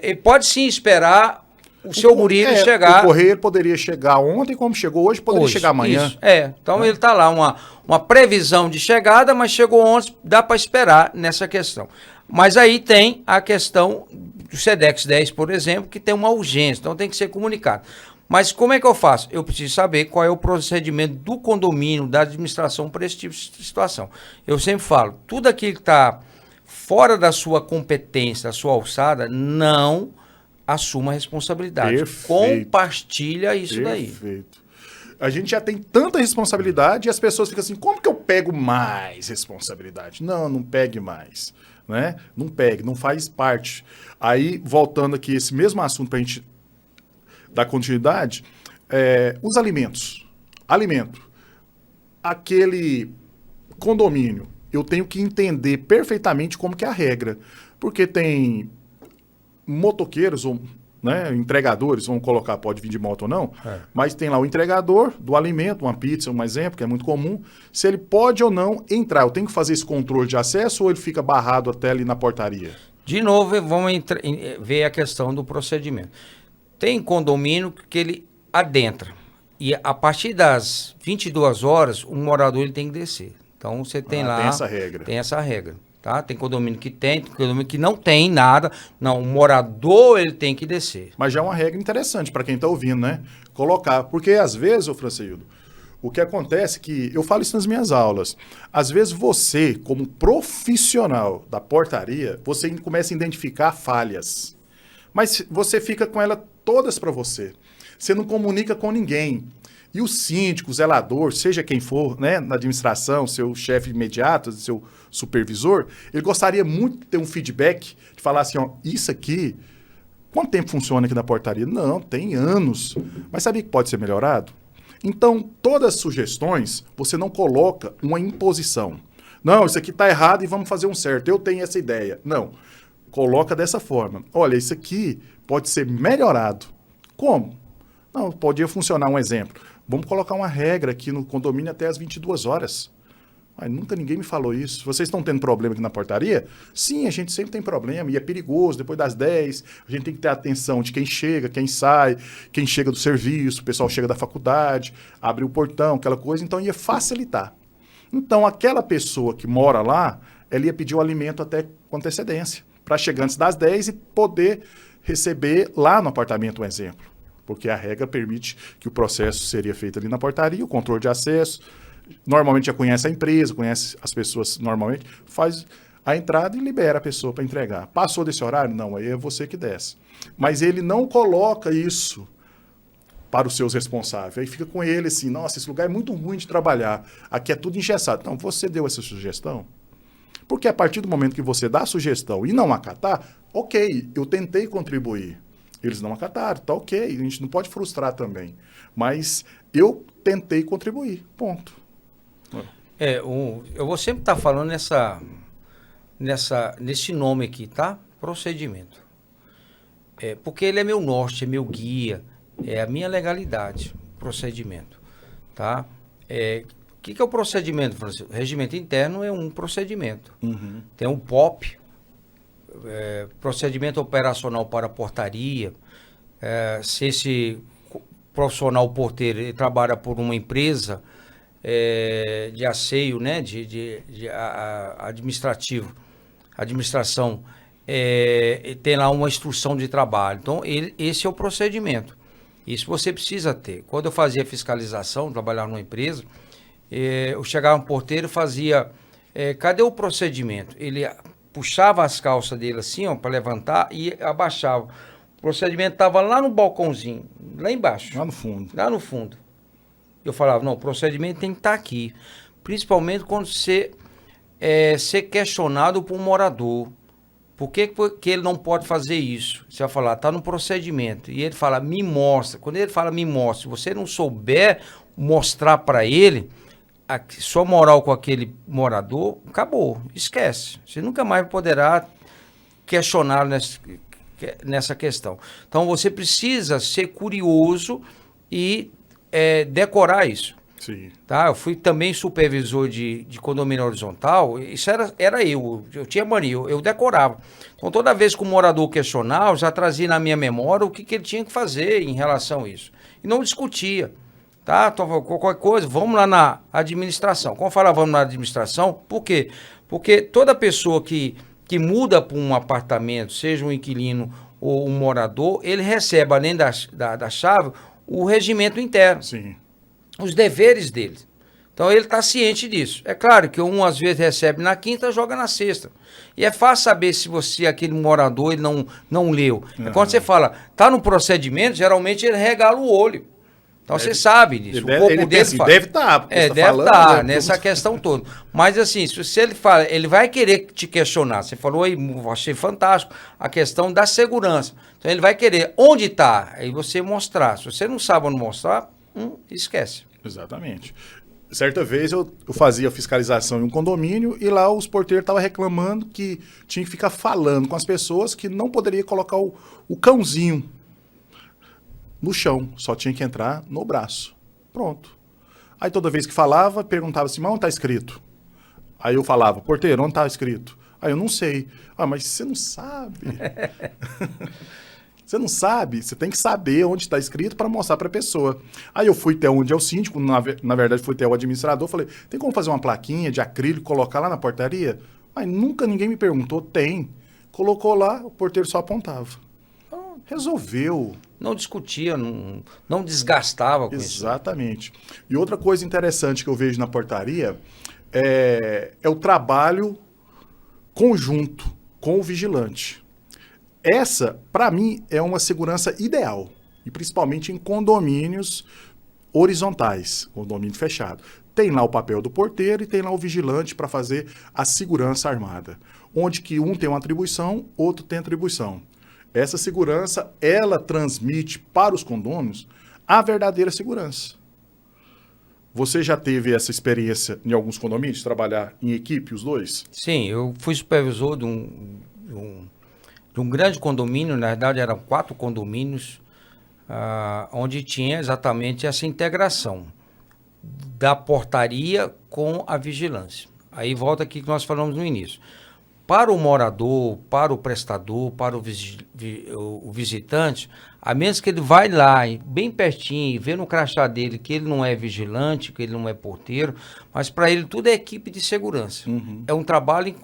ele pode sim esperar o seu Murilo chegar. O correio poderia chegar ontem, como chegou hoje, poderia chegar amanhã. Isso, então ele está lá, uma previsão de chegada, mas chegou ontem, dá para esperar nessa questão. Mas aí tem a questão do SEDEX 10, por exemplo, que tem uma urgência, então tem que ser comunicado. Mas como é que eu faço? Eu preciso saber qual é o procedimento do condomínio, da administração para esse tipo de situação. Eu sempre falo, tudo aquilo que está fora da sua competência, da sua alçada, não assuma a responsabilidade. Perfeito. Compartilha isso daí. Perfeito. A gente já tem tanta responsabilidade e as pessoas ficam assim, como que eu pego mais responsabilidade? Não pegue mais, né? Não pegue, não faz parte. Aí, voltando aqui, esse mesmo assunto para a gente dar continuidade, os alimentos. Alimento. Aquele condomínio, eu tenho que entender perfeitamente como que é a regra, porque tem motoqueiros, ou, né, entregadores, vamos colocar, pode vir de moto ou não, mas tem lá o entregador do alimento, uma pizza, um exemplo, que é muito comum, se ele pode ou não entrar. Eu tenho que fazer esse controle de acesso ou ele fica barrado até ali na portaria? De novo, vamos ver a questão do procedimento. Tem condomínio que ele adentra, e a partir das 22 horas, o morador ele tem que descer. Então, você tem lá... Tem essa regra. Tem essa regra. Tá? Tem condomínio que tem condomínio que não tem nada. Não, o morador ele tem que descer. Mas já é uma regra interessante para quem está ouvindo, né? Colocar. Porque às vezes, ô Franceildo, o que acontece é que, eu falo isso nas minhas aulas, às vezes você, como profissional da portaria, você começa a identificar falhas. Mas você fica com elas todas para você. Você não comunica com ninguém. E o síndico, o zelador, seja quem for, né, na administração, seu chefe imediato, seu supervisor, ele gostaria muito de ter um feedback, de falar assim, ó, isso aqui, quanto tempo funciona aqui na portaria? Não, tem anos. Mas sabia que pode ser melhorado? Então, todas as sugestões, você não coloca uma imposição. Não, isso aqui está errado e vamos fazer um certo. Eu tenho essa ideia. Não. Coloca dessa forma. Olha, isso aqui pode ser melhorado. Como? Não, podia funcionar um exemplo. Vamos colocar uma regra aqui no condomínio até as 22 horas. Mas nunca ninguém me falou isso. Vocês estão tendo problema aqui na portaria? Sim, a gente sempre tem problema e é perigoso. Depois das 10, a gente tem que ter atenção de quem chega, quem sai, quem chega do serviço, o pessoal chega da faculdade, abre o portão, aquela coisa. Então ia facilitar. Então aquela pessoa que mora lá, ela ia pedir o alimento até com antecedência, para chegar antes das 10 e poder receber lá no apartamento, um exemplo. Porque a regra permite que o processo seria feito ali na portaria, o controle de acesso. Normalmente já conhece a empresa, conhece as pessoas normalmente, faz a entrada e libera a pessoa para entregar. Passou desse horário? Não, aí é você que desce. Mas ele não coloca isso para os seus responsáveis. Aí fica com ele assim, nossa, esse lugar é muito ruim de trabalhar, aqui é tudo engessado. Não, você deu essa sugestão? Porque a partir do momento que você dá a sugestão e não acatar, ok, eu tentei contribuir. Eles não acataram, tá ok, a gente não pode frustrar também. Mas eu tentei contribuir, ponto. Eu vou sempre estar falando nesse nome aqui, tá? Procedimento. Porque ele é meu norte, é meu guia, é a minha legalidade, procedimento, tá? O que é o procedimento, Francisco? Regimento interno é um procedimento. Uhum. Tem um POP, procedimento operacional para portaria. Se esse profissional porteiro ele trabalha por uma empresa de asseio, né, administração, tem lá uma instrução de trabalho. Então, esse é o procedimento. Isso você precisa ter. Quando eu fazia fiscalização, trabalhava numa empresa, eu chegava um porteiro e fazia, cadê o procedimento? Ele puxava as calças dele assim, ó, para levantar e abaixava. O procedimento estava lá no balcãozinho, lá embaixo. Lá no fundo. Lá no fundo. Eu falava, não, o procedimento tem que estar aqui. Principalmente quando você ser questionado por um morador. Por que ele não pode fazer isso? Você vai falar, está no procedimento. E ele fala, me mostra. Quando ele fala, me mostra, se você não souber mostrar para ele a sua moral com aquele morador, acabou, esquece. Você nunca mais poderá questionar nessa questão. Então, você precisa ser curioso e decorar isso. Sim. Tá? Eu fui também supervisor de condomínio horizontal, isso era eu tinha mania, eu decorava. Então, toda vez que o morador questionava, eu já trazia na minha memória o que ele tinha que fazer em relação a isso. E não discutia. Tá? Então, qualquer coisa, vamos lá na administração. Quando eu falo vamos na administração, por quê? Porque toda pessoa que muda para um apartamento, seja um inquilino ou um morador, ele recebe, além da chave, o regimento interno. Sim. Os deveres dele. Então ele está ciente disso. É claro que um às vezes recebe na quinta, joga na sexta. E é fácil saber se aquele morador ele não leu. Uhum. Quando você fala, está no procedimento, geralmente ele regala o olho. Então você sabe disso. Deve estar. Deve estar, nessa questão toda. Mas assim, se ele fala, ele vai querer te questionar. Você falou aí, eu achei fantástico, a questão da segurança. Então ele vai querer, onde está? Aí você mostrar. Se você não sabe onde mostrar, esquece. Exatamente. Certa vez eu fazia fiscalização em um condomínio e lá os porteiros estavam reclamando que tinha que ficar falando com as pessoas que não poderia colocar o cãozinho no chão, só tinha que entrar no braço. Pronto. Aí toda vez que falava, perguntava assim, mas onde está escrito? Aí eu falava, porteiro, onde está escrito? Aí eu não sei. Ah, mas você não sabe. Você não sabe, você tem que saber onde está escrito para mostrar para a pessoa. Aí eu fui até onde é o síndico, na verdade fui até o administrador, falei, tem como fazer uma plaquinha de acrílico, colocar lá na portaria? Mas nunca ninguém me perguntou, tem. Colocou lá, o porteiro só apontava. Resolveu. Não discutia, não desgastava com isso. Exatamente. E outra coisa interessante que eu vejo na portaria é o trabalho conjunto com o vigilante. Essa, para mim, é uma segurança ideal, e principalmente em condomínios horizontais, condomínio fechado. Tem lá o papel do porteiro e tem lá o vigilante para fazer a segurança armada, onde que um tem uma atribuição, outro tem atribuição. Essa segurança, ela transmite para os condôminos a verdadeira segurança. Você já teve essa experiência em alguns condomínios, trabalhar em equipe, os dois? Sim, eu fui supervisor de um grande condomínio, na verdade eram 4 condomínios, onde tinha exatamente essa integração da portaria com a vigilância. Aí volta aqui que nós falamos no início. Para o morador, para o prestador, para o visitante, a menos que ele vai lá, bem pertinho, e vê no crachá dele que ele não é vigilante, que ele não é porteiro, mas para ele tudo é equipe de segurança. Uhum. É um trabalho,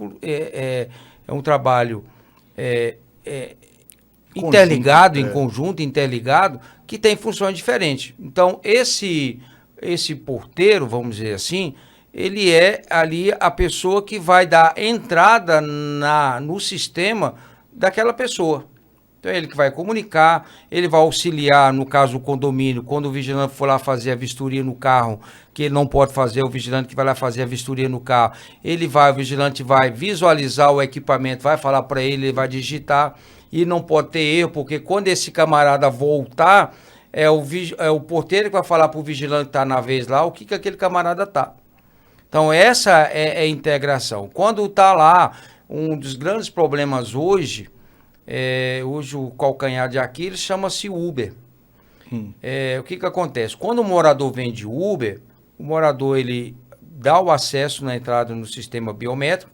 interligado, em conjunto, interligado, que tem funções diferentes. Então, esse porteiro, vamos dizer assim, ele é ali a pessoa que vai dar entrada no sistema daquela pessoa. Então, é ele que vai comunicar, ele vai auxiliar, no caso do condomínio, quando o vigilante for lá fazer a vistoria no carro, que ele não pode fazer, o vigilante que vai lá fazer a vistoria no carro, o vigilante vai visualizar o equipamento, vai falar para ele vai digitar, e não pode ter erro, porque quando esse camarada voltar, é o porteiro que vai falar para o vigilante que está na vez lá, o que aquele camarada está. Então, essa é a integração. Quando está lá, um dos grandes problemas hoje o calcanhar de Aquiles chama-se Uber. O que acontece? Quando o morador vem de Uber, o morador ele dá o acesso na entrada no sistema biométrico,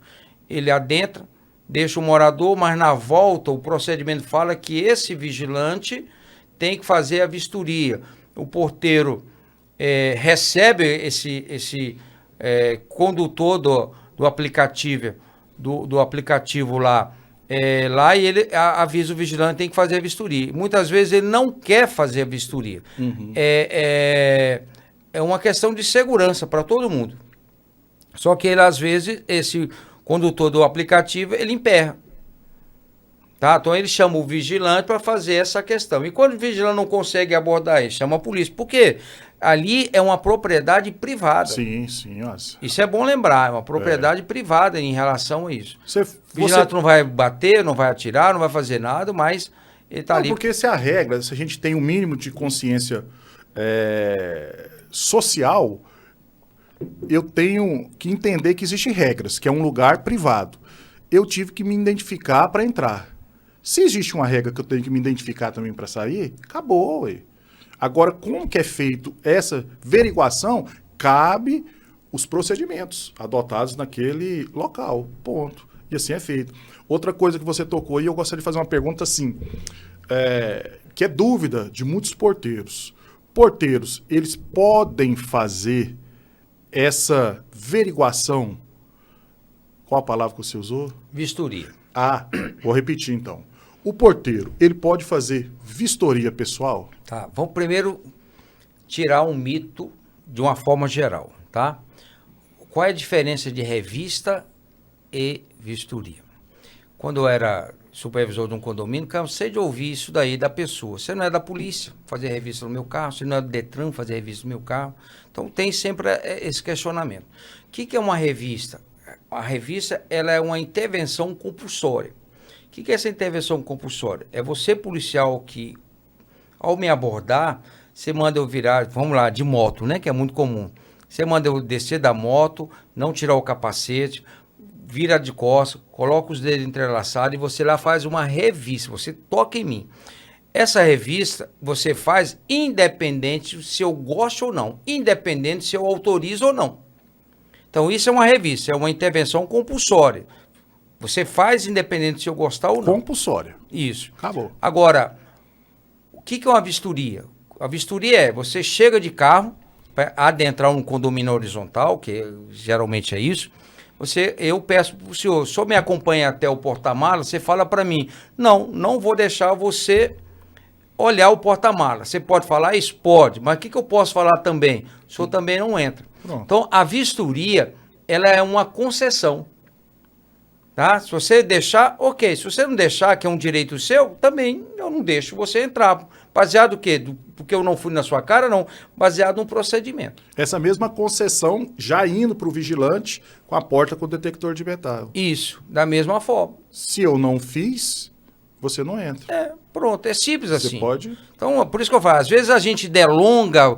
ele adentra, deixa o morador, mas na volta o procedimento fala que esse vigilante tem que fazer a vistoria. O porteiro recebe esse condutor do aplicativo, do aplicativo lá e ele avisa o vigilante tem que fazer a vistoria. Muitas vezes ele não quer fazer a vistoria. Uhum. É uma questão de segurança para todo mundo. Só que ele, às vezes, esse condutor do aplicativo, ele emperra. Tá? Então ele chama o vigilante para fazer essa questão. E quando o vigilante não consegue abordar ele, chama a polícia. Por quê? Ali é uma propriedade privada. Sim, sim. Nossa. Isso é bom lembrar, é uma propriedade privada em relação a isso. O vigilante não vai bater, não vai atirar, não vai fazer nada, mas ele está ali. Porque se a regra, se a gente tem um mínimo de consciência social, eu tenho que entender que existem regras, que é um lugar privado. Eu tive que me identificar para entrar. Se existe uma regra que eu tenho que me identificar também para sair, acabou, ué. Agora, como que é feito essa averiguação, cabe os procedimentos adotados naquele local, ponto. E assim é feito. Outra coisa que você tocou, e eu gostaria de fazer uma pergunta assim, que é dúvida de muitos porteiros. Porteiros, eles podem fazer essa averiguação? Qual a palavra que você usou? Vistoria. Vou repetir então. O porteiro, ele pode fazer vistoria pessoal? Tá, vamos primeiro tirar um mito de uma forma geral, tá? Qual é a diferença de revista e vistoria? Quando eu era supervisor de um condomínio, cansei de ouvir isso daí da pessoa. Você não é da polícia fazer revista no meu carro, você não é do Detran fazer revista no meu carro. Então tem sempre esse questionamento. O que é uma revista? A revista ela é uma intervenção compulsória. O que é essa intervenção compulsória? É você, policial, que ao me abordar, você manda eu virar, vamos lá, de moto, né? Que é muito comum. Você manda eu descer da moto, não tirar o capacete, vira de costas, coloca os dedos entrelaçados e você lá faz uma revista, você toca em mim. Essa revista você faz independente se eu gosto ou não, independente se eu autorizo ou não. Então isso é uma revista, é uma intervenção compulsória. Você faz independente se eu gostar ou não. Compulsória. Isso. Acabou. Agora, o que é uma vistoria? A vistoria você chega de carro, para adentrar um condomínio horizontal, que geralmente é isso, eu peço para o senhor me acompanha até o porta-malas, você fala para mim, não vou deixar você olhar o porta-malas. Você pode falar isso? Pode, mas o que eu posso falar também? O senhor também não entra. Pronto. Então, a vistoria, ela é uma concessão. Tá? Se você deixar, ok. Se você não deixar, que é um direito seu, também eu não deixo você entrar. Baseado o quê? Porque eu não fui na sua cara, não. Baseado num procedimento. Essa mesma concessão já indo para o vigilante com a porta com o detector de metal. Isso, da mesma forma. Se eu não fiz, você não entra. Pronto, é simples assim. Você pode... Então, por isso que eu falo, às vezes a gente delonga,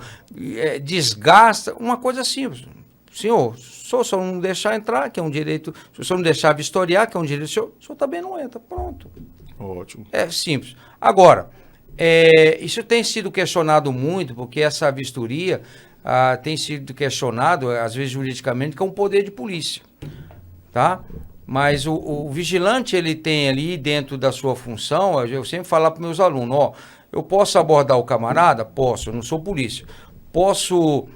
desgasta, uma coisa simples. Senhor, se o senhor não deixar entrar, que é um direito, se o senhor não deixar vistoriar, que é um direito, o senhor também não entra. Pronto. Ótimo. É simples. Agora, isso tem sido questionado muito, porque essa vistoria, tem sido questionado, às vezes juridicamente, que é um poder de polícia, tá? Mas o vigilante, ele tem ali dentro da sua função, eu sempre falo para meus alunos, ó, eu posso abordar o camarada? Posso, eu não sou polícia. Posso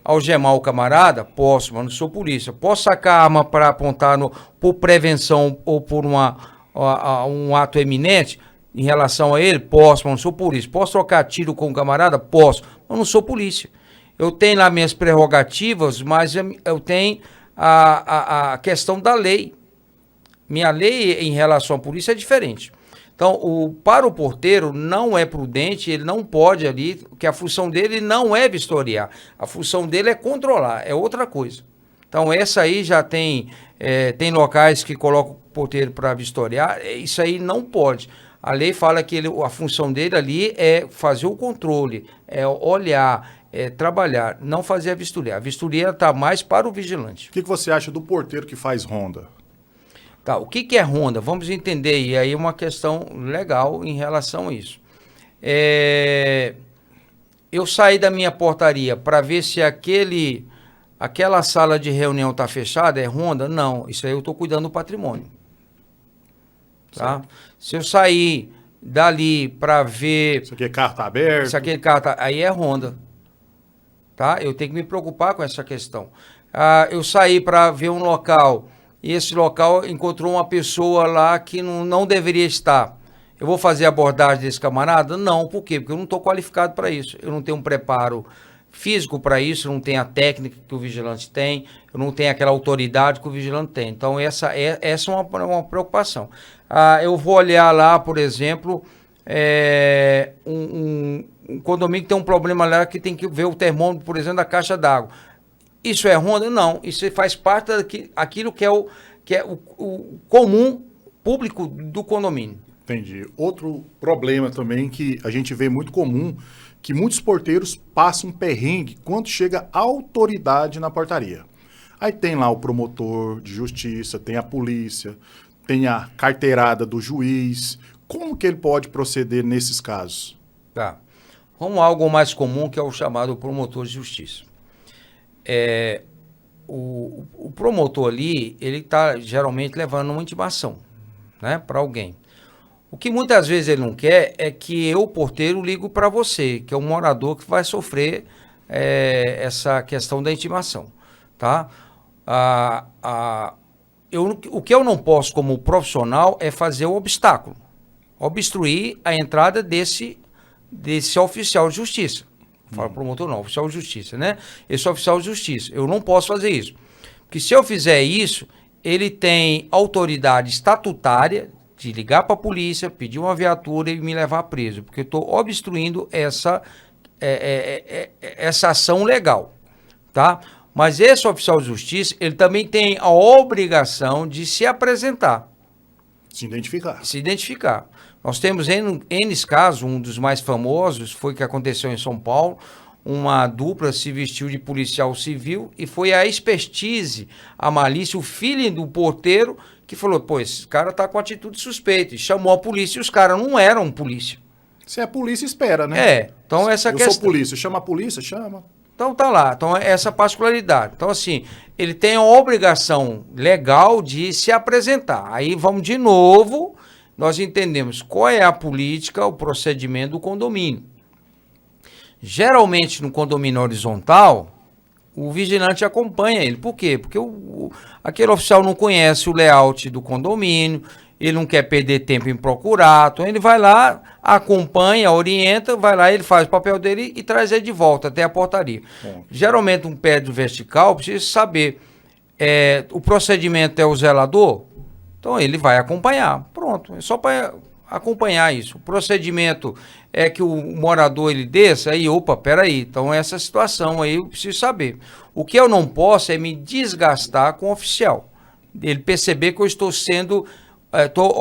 algemar o camarada? Posso, mas não sou polícia. Posso sacar a arma para apontar por prevenção ou por um ato eminente em relação a ele? Posso, mas não sou polícia. Posso trocar tiro com o camarada? Posso, mas não sou polícia. Eu tenho lá minhas prerrogativas, mas eu tenho a questão da lei. Minha lei em relação à polícia é diferente. Então, para o porteiro não é prudente, ele não pode ali, porque a função dele não é vistoriar, a função dele é controlar, é outra coisa. Então, essa aí já tem locais que colocam o porteiro para vistoriar, isso aí não pode. A lei fala que a função dele ali é fazer o controle, é olhar, é trabalhar, não fazer a vistoria. A vistoria está mais para o vigilante. O que você acha do porteiro que faz ronda? Tá, o que é ronda? Vamos entender, e aí uma questão legal em relação a isso. Eu saí da minha portaria para ver se aquela sala de reunião está fechada, é ronda? Não, isso aí eu estou cuidando do patrimônio. Tá? Certo. Se eu sair dali para ver... Se aquele carro está aberto... Se aquele carro tá, aí é ronda. Tá? Eu tenho que me preocupar com essa questão. Eu saí para ver um local... E esse local encontrou uma pessoa lá que não deveria estar. Eu vou fazer a abordagem desse camarada? Não, por quê? Porque eu não estou qualificado para isso. Eu não tenho um preparo físico para isso, eu não tenho a técnica que o vigilante tem, eu não tenho aquela autoridade que o vigilante tem. Então, essa é uma preocupação. Eu vou olhar lá, por exemplo, um condomínio que tem um problema lá que tem que ver o termômetro, por exemplo, da caixa d'água. Isso é ronda? Não. Isso faz parte daquilo que é o comum público do condomínio. Entendi. Outro problema também que a gente vê muito comum, que muitos porteiros passam um perrengue quando chega a autoridade na portaria. Aí tem lá o promotor de justiça, tem a polícia, tem a carteirada do juiz. Como que ele pode proceder nesses casos? Tá. Vamos a algo mais comum, que é o chamado promotor de justiça. O promotor ali, ele está geralmente levando uma intimação, né, para alguém. O que muitas vezes ele não quer é que eu, porteiro, ligo para você, que é um morador que vai sofrer essa questão da intimação, tá? O que eu não posso como profissional é fazer o obstáculo, obstruir a entrada desse oficial de justiça. Fala promotor não, oficial de justiça, né? Esse oficial de justiça, eu não posso fazer isso. Porque se eu fizer isso, ele tem autoridade estatutária de ligar para a polícia, pedir uma viatura e me levar preso, porque eu estou obstruindo essa ação legal, tá? Mas esse oficial de justiça, ele também tem a obrigação de se apresentar. Se identificar. Se identificar. Nós temos N casos, um dos mais famosos foi que aconteceu em São Paulo, uma dupla se vestiu de policial civil e foi a expertise, a malícia, o feeling do porteiro que falou, pô, esse cara tá com atitude suspeita, e chamou a polícia e os caras não eram polícia. Se é polícia, espera, né? Então essa questão... Eu sou polícia, chama a polícia, chama. Então tá lá, então essa particularidade. Então assim, ele tem a obrigação legal de se apresentar. Aí vamos de novo, nós entendemos qual é a política, o procedimento do condomínio. Geralmente no condomínio horizontal, o vigilante acompanha ele. Por quê? Porque aquele oficial não conhece o layout do condomínio, ele não quer perder tempo em procurar, então ele vai lá, acompanha, orienta, vai lá, ele faz o papel dele e traz ele de volta até a portaria. Geralmente um prédio vertical precisa saber, o procedimento é o zelador, então ele vai acompanhar, pronto, é só para acompanhar isso. O procedimento é que o morador ele desça, aí, opa, peraí, então essa situação aí eu preciso saber. O que eu não posso é me desgastar com o oficial, ele perceber que eu estou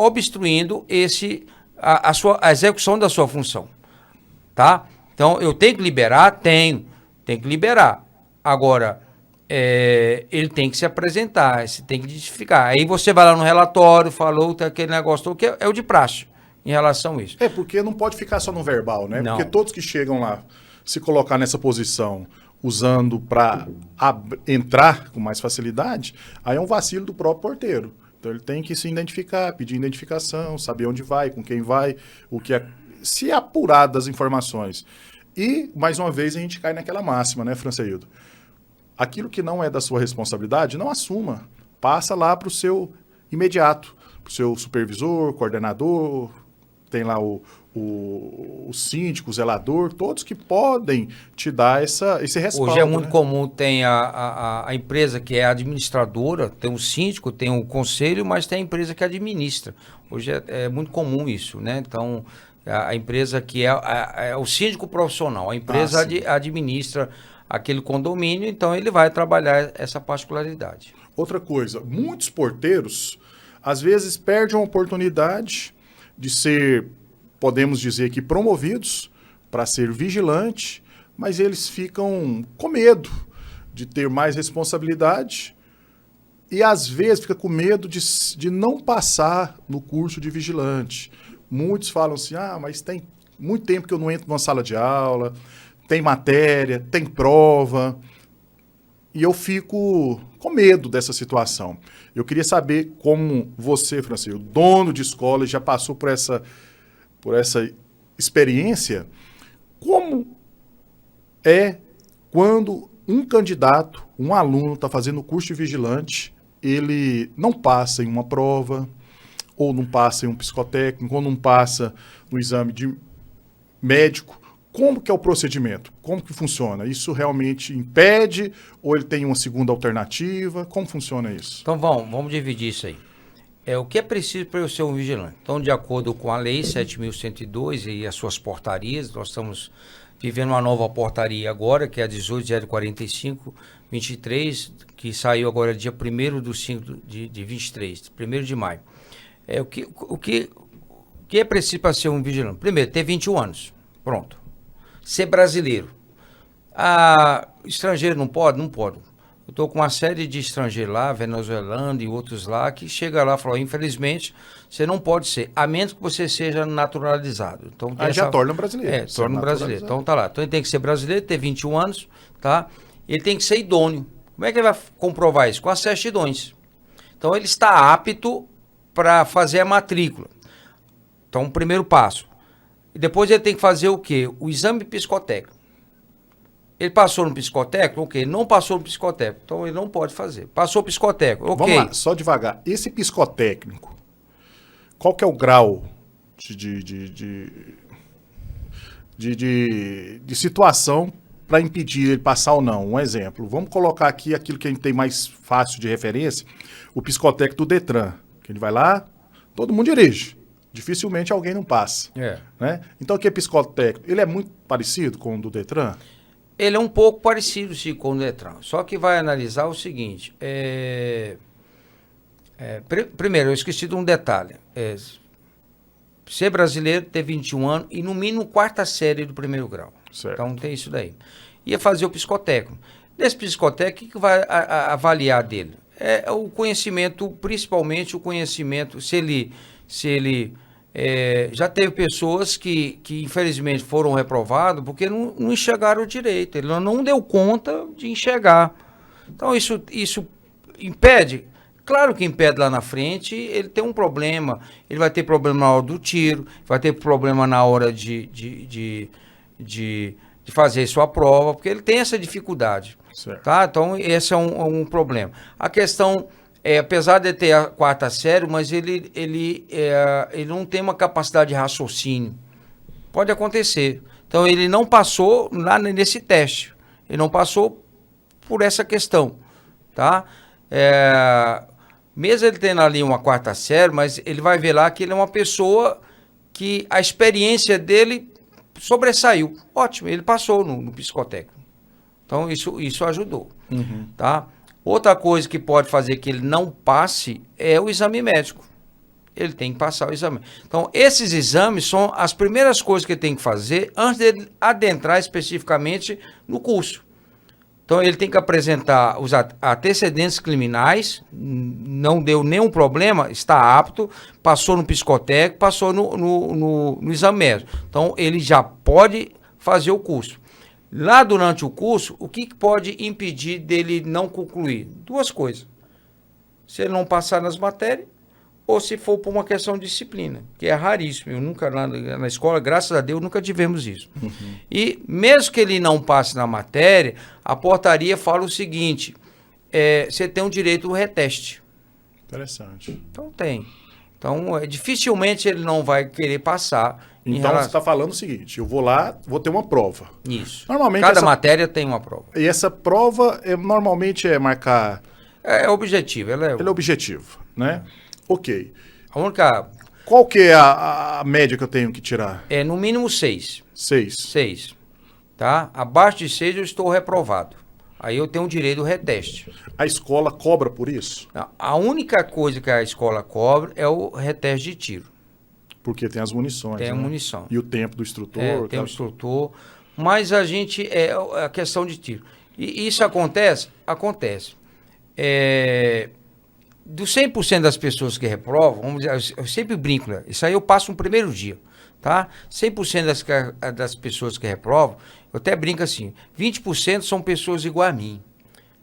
obstruindo a execução da sua função, tá? Então, eu tenho que liberar? Tenho que liberar. Agora, ele tem que se apresentar, você tem que identificar. Aí você vai lá no relatório, falou, tem aquele negócio todo, que é o de praxe em relação a isso. Porque não pode ficar só no verbal, né? Não. Porque todos que chegam lá se colocar nessa posição usando para entrar com mais facilidade, aí é um vacilo do próprio porteiro. Então ele tem que se identificar, pedir identificação, saber onde vai, com quem vai, o que é, se apurar das informações. E, mais uma vez, a gente cai naquela máxima, né, Franceildo? Aquilo que não é da sua responsabilidade, não assuma. Passa lá para o seu imediato, para o seu supervisor, coordenador, tem lá o síndico, o zelador, todos que podem te dar esse respaldo. Hoje é muito né? comum, tem a empresa que é administradora, tem o síndico, tem o conselho, mas tem a empresa que administra. Hoje é muito comum isso, né? Então, a empresa que é o síndico profissional, a empresa administra aquele condomínio, então ele vai trabalhar essa particularidade. Outra coisa, muitos porteiros, às vezes, perdem a oportunidade de ser, podemos dizer que promovidos para ser vigilante, mas eles ficam com medo de ter mais responsabilidade e às vezes fica com medo de não passar no curso de vigilante. Muitos falam assim, mas tem muito tempo que eu não entro numa sala de aula, tem matéria, tem prova, e eu fico com medo dessa situação. Eu queria saber como você, Francisco, dono de escola, já passou por essa experiência, como é quando um candidato, um aluno está fazendo o curso de vigilante, ele não passa em uma prova, ou não passa em um psicotécnico, ou não passa no exame de médico. Como que é o procedimento? Como que funciona? Isso realmente impede ou ele tem uma segunda alternativa? Como funciona isso? Então vamos dividir isso aí. O que é preciso para eu ser um vigilante? Então, de acordo com a Lei 7.102 e as suas portarias, nós estamos vivendo uma nova portaria agora, que é a 18.045/23, que saiu agora dia 1º/5/23, 1º de maio. O que é preciso para ser um vigilante? Primeiro, ter 21 anos. Pronto. Ser brasileiro. Estrangeiro não pode? Não pode. Eu estou com uma série de estrangeiros lá, venezuelano e outros lá, que chega lá e fala, infelizmente, você não pode ser, a menos que você seja naturalizado. Então, aí já torna brasileiro. Torna brasileiro. Então tá lá. Então ele tem que ser brasileiro, ter 21 anos, tá? Ele tem que ser idôneo. Como é que ele vai comprovar isso? Com as certidões. Então ele está apto para fazer a matrícula. Então, primeiro passo. E depois ele tem que fazer o quê? O exame psicotécnico. Ele passou no psicotécnico? Ok. Não passou no psicotécnico. Então ele não pode fazer. Passou o psicotécnico? Ok. Vamos lá, só devagar. Esse psicotécnico, qual que é o grau de situação para impedir ele passar ou não? Um exemplo. Vamos colocar aqui aquilo que a gente tem mais fácil de referência, o psicotécnico do Detran. Que ele vai lá, todo mundo dirige. Dificilmente alguém não passa. Né? Então, o que é psicotécnico? Ele é muito parecido com o do Detran? Ele é um pouco parecido, sim, com o Detran. Só que vai analisar o seguinte. Primeiro, eu esqueci de um detalhe. Ser brasileiro, ter 21 anos e, no mínimo, quarta série do primeiro grau. Certo. Então, tem isso daí. Ia fazer o psicotécnico. Desse psicotécnico, o que vai avaliar dele? É o conhecimento, principalmente o conhecimento, se ele já teve pessoas que infelizmente foram reprovadas porque não enxergaram direito, ele não deu conta de enxergar. Então isso impede? Claro que impede lá na frente, ele tem um problema, ele vai ter problema na hora do tiro, vai ter problema na hora de fazer sua prova, porque ele tem essa dificuldade. Certo. Tá? Então esse é um problema. A questão apesar de ter a quarta série, mas ele não tem uma capacidade de raciocínio. Pode acontecer. Então, ele não passou lá nesse teste. Ele não passou por essa questão. Tá? Mesmo ele tendo ali uma quarta série, mas ele vai ver lá que ele é uma pessoa que a experiência dele sobressaiu. Ótimo, ele passou no psicotécnico. Então, isso ajudou. Uhum. Tá? Outra coisa que pode fazer que ele não passe é o exame médico. Ele tem que passar o exame. Então, esses exames são as primeiras coisas que ele tem que fazer antes de ele adentrar especificamente no curso. Então, ele tem que apresentar os antecedentes criminais, não deu nenhum problema, está apto, passou no psicotécnico, passou no exame médico. Então, ele já pode fazer o curso. Lá durante o curso, o que pode impedir dele não concluir? Duas coisas. Se ele não passar nas matérias, ou se for por uma questão de disciplina, que é raríssimo. Eu nunca, na escola, graças a Deus, nunca tivemos isso. E mesmo que ele não passe na matéria, a portaria fala o seguinte, você tem um direito ao reteste. Interessante. Então tem. Então, dificilmente ele não vai querer passar. Então, você está falando o seguinte, eu vou lá, vou ter uma prova. Isso. Normalmente Cada matéria tem uma prova. E essa prova, normalmente, é marcar... É objetivo. Ele é objetivo, né? Ok. A única... Qual que é a média que eu tenho que tirar? É no mínimo 6. 6. 6. Tá? Abaixo de 6 eu estou reprovado. Aí eu tenho o direito ao reteste. A escola cobra por isso? A única coisa que a escola cobra é o reteste de tiro. Porque tem as munições, Tem a né? munição. E o tempo do instrutor. Tem o instrutor. Mas a gente... É a questão de tiro. E isso acontece? Acontece. Dos 100% das pessoas que reprovam, vamos dizer, eu sempre brinco, né? Isso aí eu passo no primeiro dia, tá? 100% das pessoas que reprovam, eu até brinco assim, 20% são pessoas igual a mim.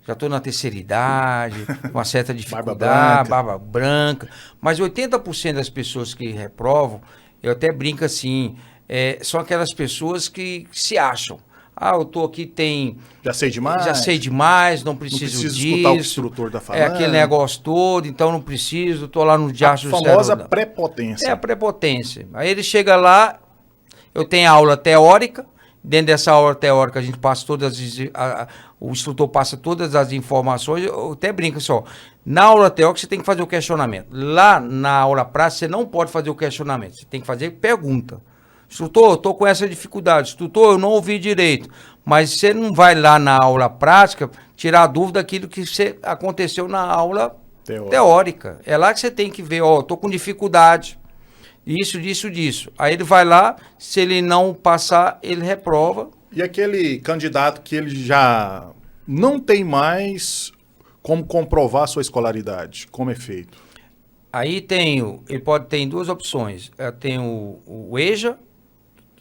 Já estou na terceira idade, com uma certa dificuldade, barba branca. Mas 80% das pessoas que reprovam, eu até brinco assim, são aquelas pessoas que se acham. Eu tô aqui, já sei demais, não preciso disso. Escutar o que o instrutor está falando. É aquele negócio todo, então não preciso, tô lá no diacho do cérebro. A famosa prepotência. É a prepotência. Aí ele chega lá, eu tenho aula teórica, dentro dessa aula teórica a gente passa o instrutor passa todas as informações, eu até brinco assim, na aula teórica você tem que fazer o questionamento. Lá na aula prática você não pode fazer o questionamento, você tem que fazer pergunta. Instrutor, eu estou com essa dificuldade. Instrutor, eu não ouvi direito. Mas você não vai lá na aula prática tirar a dúvida daquilo que aconteceu na aula teórica. É lá que você tem que ver, estou com dificuldade. Disso. Aí ele vai lá, se ele não passar, ele reprova. E aquele candidato que ele já não tem mais como comprovar a sua escolaridade, como é feito? Aí ele pode ter duas opções. Tem o EJA,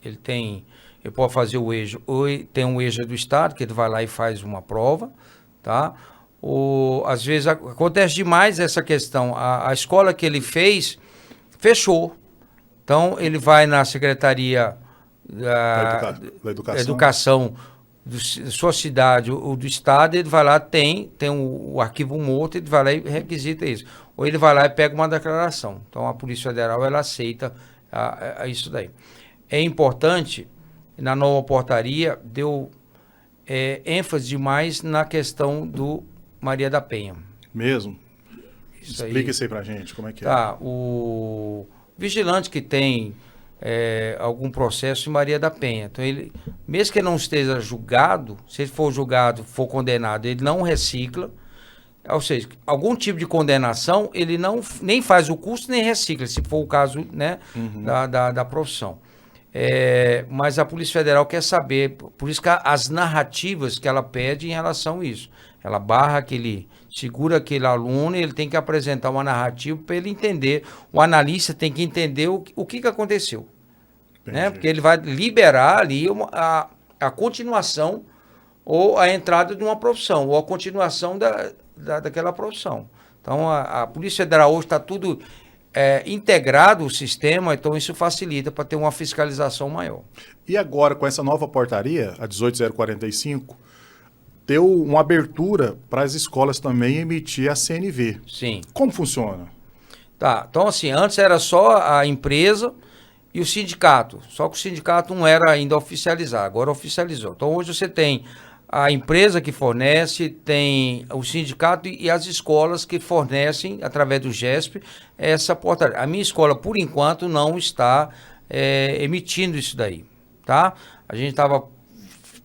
ele pode fazer o EJA, ou tem um EJA do Estado, que ele vai lá e faz uma prova, tá? Às vezes acontece demais essa questão, a escola que ele fez, fechou. Então, ele vai na Secretaria da Educação da sua cidade ou do Estado, ele vai lá, tem o arquivo morto, ele vai lá e requisita isso. Ou ele vai lá e pega uma declaração. Então, a Polícia Federal, ela aceita isso daí. É importante, na nova portaria, deu ênfase demais na questão do Maria da Penha. Mesmo? Explica isso aí pra gente, como é que é. O vigilante que tem algum processo em Maria da Penha, então ele, mesmo que ele não esteja julgado, se ele for julgado, for condenado, ele não recicla, ou seja, algum tipo de condenação, ele nem faz o curso, nem recicla, se for o caso, né, da profissão. Mas a Polícia Federal quer saber, por isso que as narrativas que ela pede em relação a isso. Ela segura aquele aluno e ele tem que apresentar uma narrativa para ele entender, o analista tem que entender o que aconteceu. Né? Porque ele vai liberar ali a continuação ou a entrada de uma profissão, ou a continuação daquela profissão. Então, a Polícia Federal hoje está tudo integrado o sistema, então isso facilita para ter uma fiscalização maior. E agora, com essa nova portaria, a 18045, deu uma abertura para as escolas também emitir a CNV. Sim. Como funciona? Tá, então assim, antes era só a empresa e o sindicato, só que o sindicato não era ainda oficializado, agora oficializou. Então hoje você tem a empresa que fornece, tem o sindicato e as escolas que fornecem, através do GESP, essa portaria. A minha escola, por enquanto, não está emitindo isso daí, tá? A gente estava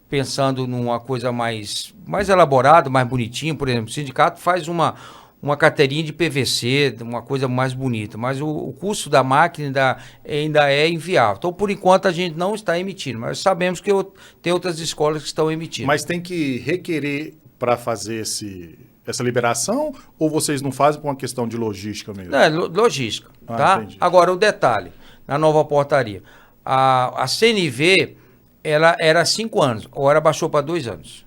pensando numa coisa mais elaborada, mais bonitinha, por exemplo, o sindicato faz uma carteirinha de PVC, uma coisa mais bonita, mas o custo da máquina ainda é inviável. Então, por enquanto, a gente não está emitindo, mas sabemos que tem outras escolas que estão emitindo. Mas tem que requerer para fazer essa liberação, ou vocês não fazem por uma questão de logística mesmo? Logística, tá? Entendi. Agora, o detalhe, na nova portaria, a CNV, ela era 5 anos, agora baixou para 2 anos.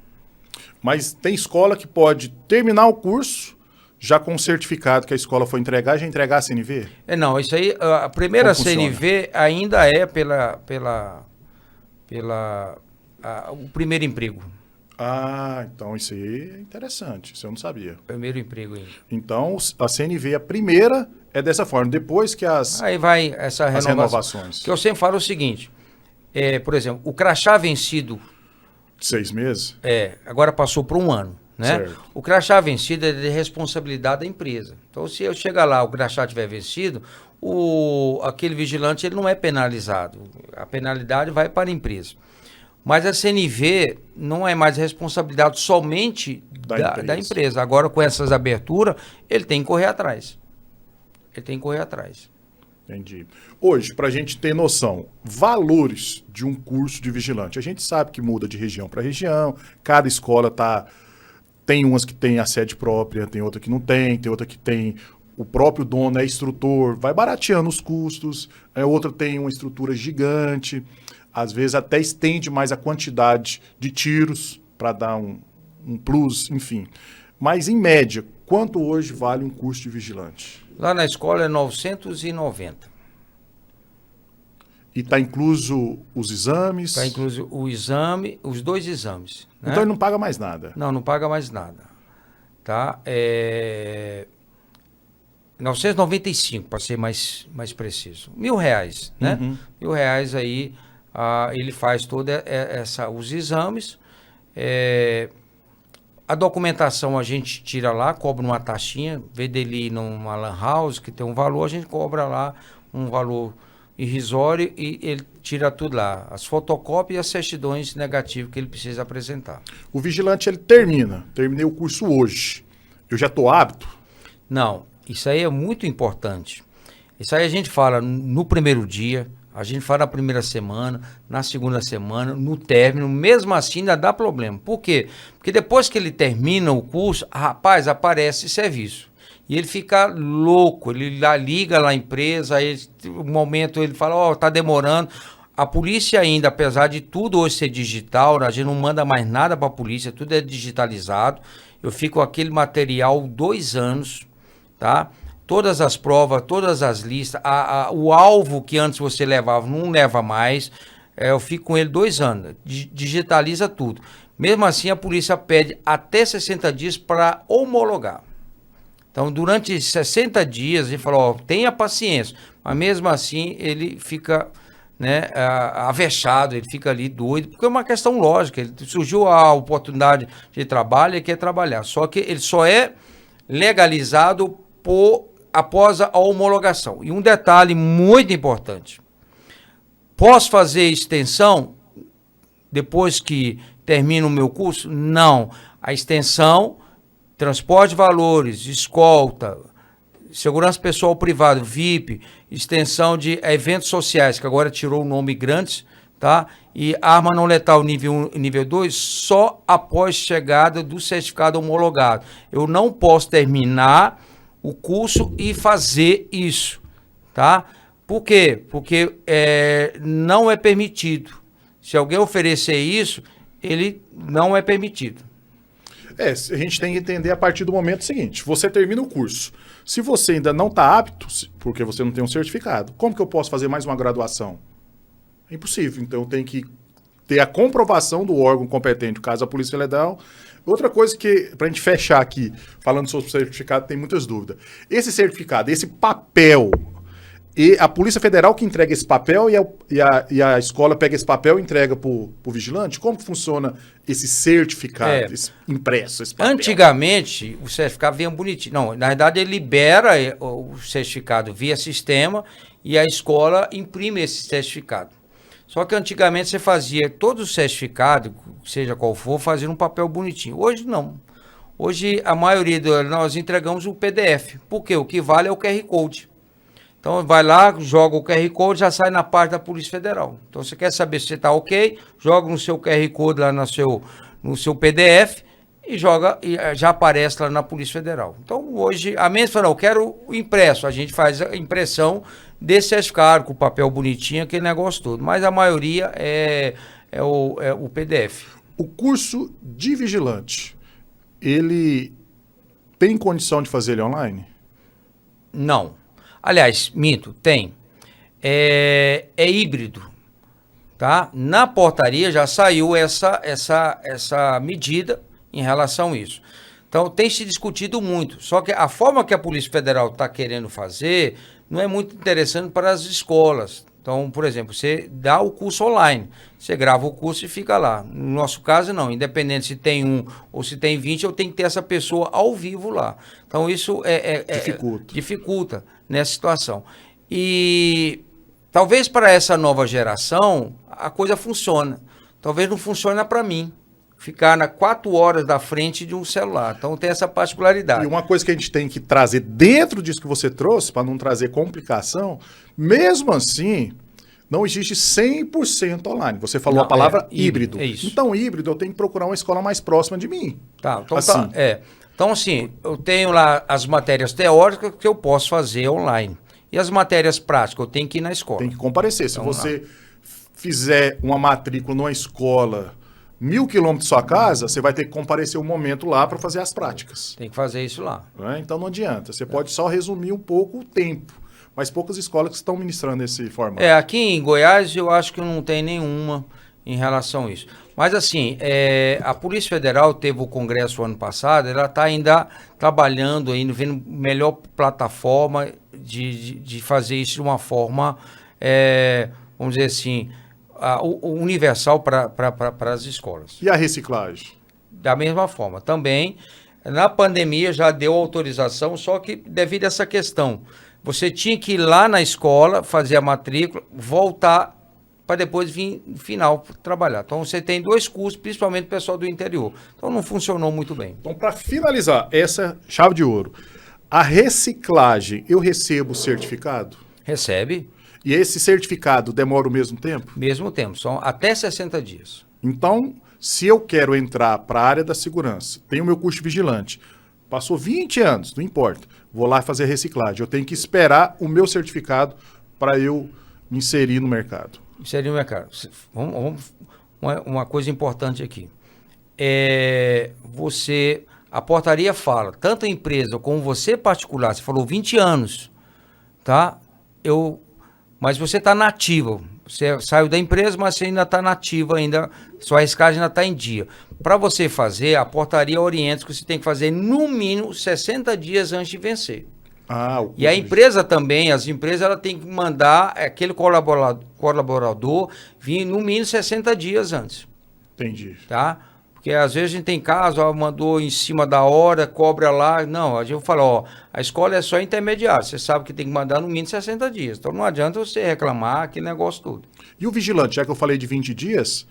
Mas tem escola que pode terminar o curso já com o certificado que a escola foi entregar, já entregar a CNV? Não, isso aí, a primeira Como funciona? CNV ainda é o primeiro emprego. Ah, então isso aí é interessante, isso eu não sabia. Primeiro emprego ainda. Então, a CNV, a primeira, é dessa forma. Depois que Aí vai essa as renovação. renovações. Que eu sempre falo o seguinte, por exemplo, o crachá vencido, 6 meses? agora passou por 1 ano, né? Certo. O crachá vencido é de responsabilidade da empresa. Então, se eu chegar lá, o crachá tiver vencido, aquele vigilante ele não é penalizado. A penalidade vai para a empresa. Mas a CNV não é mais responsabilidade somente da empresa. Agora, com essas aberturas, ele tem que correr atrás. Entendi. Hoje, para a gente ter noção, valores de um curso de vigilante. A gente sabe que muda de região para região, cada escola tem umas que tem a sede própria, tem outra que não tem outra que tem o próprio dono, é instrutor, vai barateando os custos, outra tem uma estrutura gigante, às vezes até estende mais a quantidade de tiros para dar um plus, enfim. Mas, em média, quanto hoje vale um curso de vigilante? Lá na escola é 990. E está incluso os exames? Está incluso o exame, os 2 exames. Né? Então ele não paga mais nada? Não paga mais nada. Tá? 995, para ser mais preciso. R$1.000, né? Uhum. R$1.000 aí, ele faz os exames. A documentação a gente tira lá, cobra uma taxinha, em vez dele ir numa lan house, que tem um valor, a gente cobra lá um valor irrisório e ele tira tudo lá, as fotocópias e as certidões negativas que ele precisa apresentar. O vigilante, ele terminei o curso hoje, eu já estou apto? Não, isso aí é muito importante. Isso aí a gente fala no primeiro dia, a gente fala na primeira semana, na segunda semana, no término, mesmo assim ainda dá problema. Por quê? Porque depois que ele termina o curso, rapaz, aparece serviço. E ele fica louco, ele liga lá à empresa, aí um momento ele fala, tá demorando. A polícia ainda, apesar de tudo hoje ser digital, a gente não manda mais nada para a polícia, tudo é digitalizado. Eu fico com aquele material 2 anos, tá? Todas as provas, todas as listas, o alvo que antes você levava, não leva mais. Eu fico com ele 2 anos, digitaliza tudo. Mesmo assim, a polícia pede até 60 dias para homologar. Então, durante 60 dias, ele falou, tenha paciência. Mas mesmo assim, ele fica avexado, ele fica ali doido, porque é uma questão lógica. Ele surgiu a oportunidade de trabalho, ele quer trabalhar. Só que ele só é legalizado após a homologação. E um detalhe muito importante. Posso fazer extensão depois que termino o meu curso? Não. A extensão, transporte de valores, escolta, segurança pessoal privada, VIP, extensão de eventos sociais, que agora tirou o nome grandes, tá? E arma não letal nível 1 e nível 2, só após chegada do certificado homologado. Eu não posso terminar o curso e fazer isso, tá? Por quê? Porque não é permitido. Se alguém oferecer isso, ele não é permitido. A gente tem que entender a partir do momento seguinte. Você termina o curso. Se você ainda não está apto, porque você não tem um certificado, como que eu posso fazer mais uma graduação? É impossível. Então eu tenho que ter a comprovação do órgão competente, no caso a Polícia Federal. Outra coisa que, para a gente fechar aqui, falando sobre o certificado, tem muitas dúvidas. Esse certificado, esse papel, e a Polícia Federal que entrega esse papel e a escola pega esse papel e entrega para o vigilante? Como que funciona esse certificado, esse impresso, esse papel? Antigamente, o certificado vinha bonitinho. Não, na verdade, ele libera o certificado via sistema e a escola imprime esse certificado. Só que antigamente você fazia todo o certificado, seja qual for, fazia um papel bonitinho. Hoje não. Hoje a maioria nós entregamos o PDF. Por quê? O que vale é o QR Code. Então vai lá, joga o QR Code, já sai na parte da Polícia Federal. Então você quer saber se você está ok, joga no seu QR Code lá no seu PDF e joga e já aparece lá na Polícia Federal. Então hoje, a menos fala, eu quero o impresso, a gente faz a impressão desse certificado com o papel bonitinho, aquele negócio todo. Mas a maioria é é o PDF. O curso de vigilante, ele tem condição de fazer ele online? Não. Aliás, minto, tem. É híbrido, tá? Na portaria já saiu essa medida em relação a isso. Então, tem se discutido muito. Só que a forma que a Polícia Federal está querendo fazer não é muito interessante para as escolas. Então, por exemplo, você dá o curso online, você grava o curso e fica lá. No nosso caso, não. Independente se tem 1 ou se tem 20, eu tenho que ter essa pessoa ao vivo lá. Então, isso dificulta nessa situação. E talvez para essa nova geração a coisa funcione. Talvez não funcione para mim. Ficar 4 horas da frente de um celular. Então tem essa particularidade. E uma coisa que a gente tem que trazer dentro disso que você trouxe, para não trazer complicação, mesmo assim, não existe 100% online. Você falou a palavra híbrido. É isso. Então, híbrido, eu tenho que procurar uma escola mais próxima de mim. Tá, então assim. Então, assim, eu tenho lá as matérias teóricas que eu posso fazer online. E as matérias práticas, eu tenho que ir na escola. Tem que comparecer. Se Então, você fizer uma matrícula numa escola 1.000 quilômetros da sua casa, você vai ter que comparecer um momento lá para fazer as práticas. Tem que fazer isso lá. Né? Então não adianta. Você pode só resumir um pouco o tempo. Mas poucas escolas que estão ministrando esse formato. Aqui em Goiás eu acho que não tem nenhuma em relação a isso. Mas assim, a Polícia Federal teve o congresso ano passado, ela está ainda trabalhando, ainda vendo melhor plataforma de fazer isso de uma forma, vamos dizer assim, universal para as escolas. E a reciclagem? Da mesma forma. Também, na pandemia já deu autorização, só que devido a essa questão, você tinha que ir lá na escola, fazer a matrícula, voltar para depois vir no final trabalhar. Então você tem 2 cursos, principalmente o pessoal do interior. Então não funcionou muito bem. Então, para finalizar, essa chave de ouro, a reciclagem, eu recebo o certificado? Recebe. E esse certificado demora o mesmo tempo? Mesmo tempo, são até 60 dias. Então, se eu quero entrar para a área da segurança, tenho o meu curso de vigilante, passou 20 anos, não importa, vou lá fazer a reciclagem. Eu tenho que esperar o meu certificado para eu me inserir no mercado. Inserir no mercado. Uma coisa importante aqui. A portaria fala, tanto a empresa como você particular, você falou 20 anos, tá? Mas você está nativo. Você saiu da empresa, mas você ainda está nativo ainda. Sua reciclagem ainda está em dia. Para você fazer, a portaria orienta que você tem que fazer no mínimo 60 dias antes de vencer. E a empresa também, as empresas, ela tem que mandar aquele colaborador vir no mínimo 60 dias antes. Entendi. Tá? Porque às vezes a gente tem caso, mandou em cima da hora, cobra lá. Não, a gente fala, a escola é só intermediário. Você sabe que tem que mandar no mínimo 60 dias. Então não adianta você reclamar aquele negócio todo. E o vigilante, já que eu falei de 20 dias,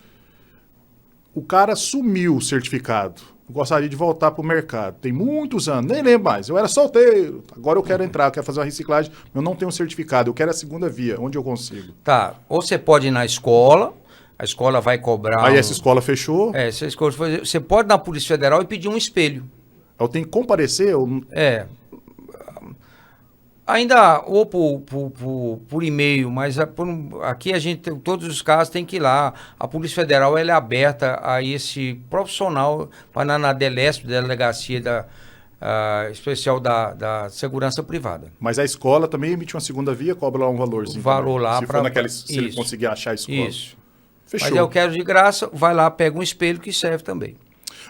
o cara sumiu o certificado. Eu gostaria de voltar para o mercado. Tem muitos anos, nem lembro mais. Eu era solteiro, agora eu quero entrar, eu quero fazer uma reciclagem, eu não tenho um certificado, eu quero a segunda via, onde eu consigo? Tá, ou você pode ir na escola, a escola vai cobrar... Aí essa escola fechou? Essa escola, você pode ir na Polícia Federal e pedir um espelho. Eu tenho que comparecer? Ainda ou por e-mail, mas aqui a gente, todos os casos tem que ir lá. A Polícia Federal ela é aberta a esse profissional para na DELESP, Delegacia Especial da Segurança Privada. Mas a escola também emite uma segunda via, cobra lá um valorzinho. Valor lá se ele conseguir achar a escola. Isso. Fechou. Mas eu quero de graça, vai lá, pega um espelho que serve também.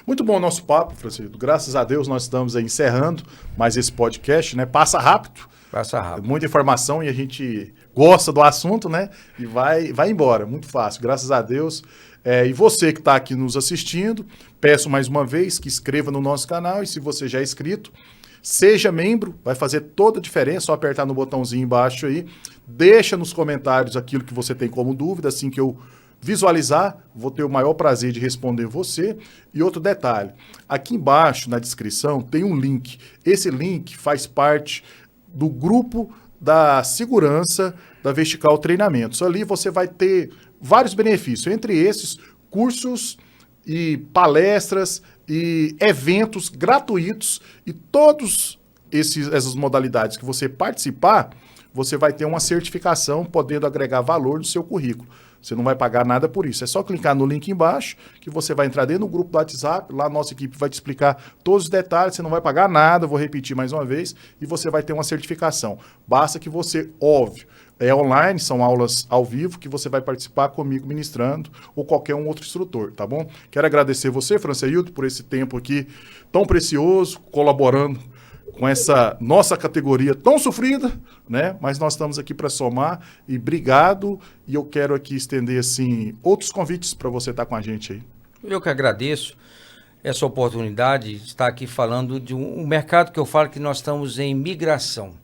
Muito bom o nosso papo, Francisco. Graças a Deus nós estamos aí encerrando mais esse podcast, né? Passa rápido. Passa rápido. Muita informação e a gente gosta do assunto, né? E vai embora, muito fácil, graças a Deus. E você que está aqui nos assistindo, peço mais uma vez que inscreva no nosso canal e se você já é inscrito, seja membro, vai fazer toda a diferença, só apertar no botãozinho embaixo aí, deixa nos comentários aquilo que você tem como dúvida, assim que eu visualizar, vou ter o maior prazer de responder você. E outro detalhe, aqui embaixo na descrição tem um link, esse link faz parte do grupo da segurança da Vertical Treinamentos. Ali você vai ter vários benefícios, entre esses, cursos e palestras e eventos gratuitos e todos essas modalidades que você participar, você vai ter uma certificação podendo agregar valor no seu currículo. Você não vai pagar nada por isso. É só clicar no link embaixo que você vai entrar dentro do grupo do WhatsApp. Lá a nossa equipe vai te explicar todos os detalhes. Você não vai pagar nada, vou repetir mais uma vez, e você vai ter uma certificação. Basta que você, óbvio, é online, são aulas ao vivo, que você vai participar comigo ministrando ou qualquer um outro instrutor, tá bom? Quero agradecer você, Franceildo, por esse tempo aqui tão precioso, colaborando com essa nossa categoria tão sofrida, né? Mas nós estamos aqui para somar e obrigado. E eu quero aqui estender, assim, outros convites para você estar com a gente aí. Eu que agradeço essa oportunidade de estar aqui falando de um mercado que eu falo que nós estamos em migração,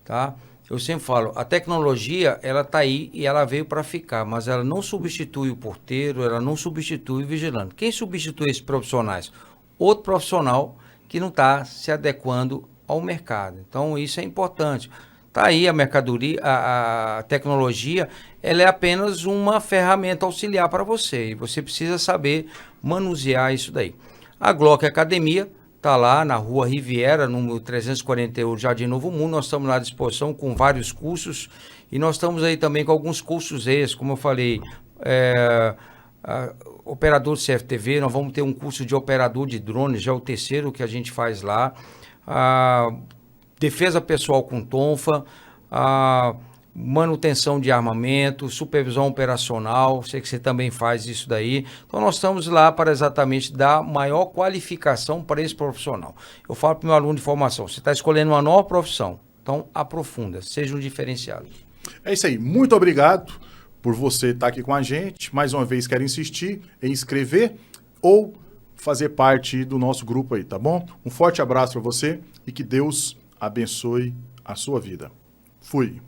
tá? Eu sempre falo, a tecnologia, ela está aí e ela veio para ficar, mas ela não substitui o porteiro, ela não substitui o vigilante. Quem substitui esses profissionais? Outro profissional que não está se adequando ao mercado. Então, isso é importante. Está aí a mercadoria, a tecnologia, ela é apenas uma ferramenta auxiliar para você. E você precisa saber manusear isso daí. A Glock Academia está lá na Rua Riviera, número 341, Jardim Novo Mundo. Nós estamos lá à disposição com vários cursos. E nós estamos aí também com alguns cursos extras, como eu falei, operador de CFTV, nós vamos ter um curso de operador de drones, já é o terceiro que a gente faz lá. Defesa pessoal com tonfa, manutenção de armamento, supervisão operacional, sei que você também faz isso daí. Então nós estamos lá para exatamente dar maior qualificação para esse profissional. Eu falo para o meu aluno de formação, você está escolhendo uma nova profissão, então aprofunda, seja um diferenciado. É isso aí, muito obrigado por você estar aqui com a gente. Mais uma vez, quero insistir em inscrever ou fazer parte do nosso grupo aí, tá bom? Um forte abraço para você e que Deus abençoe a sua vida. Fui.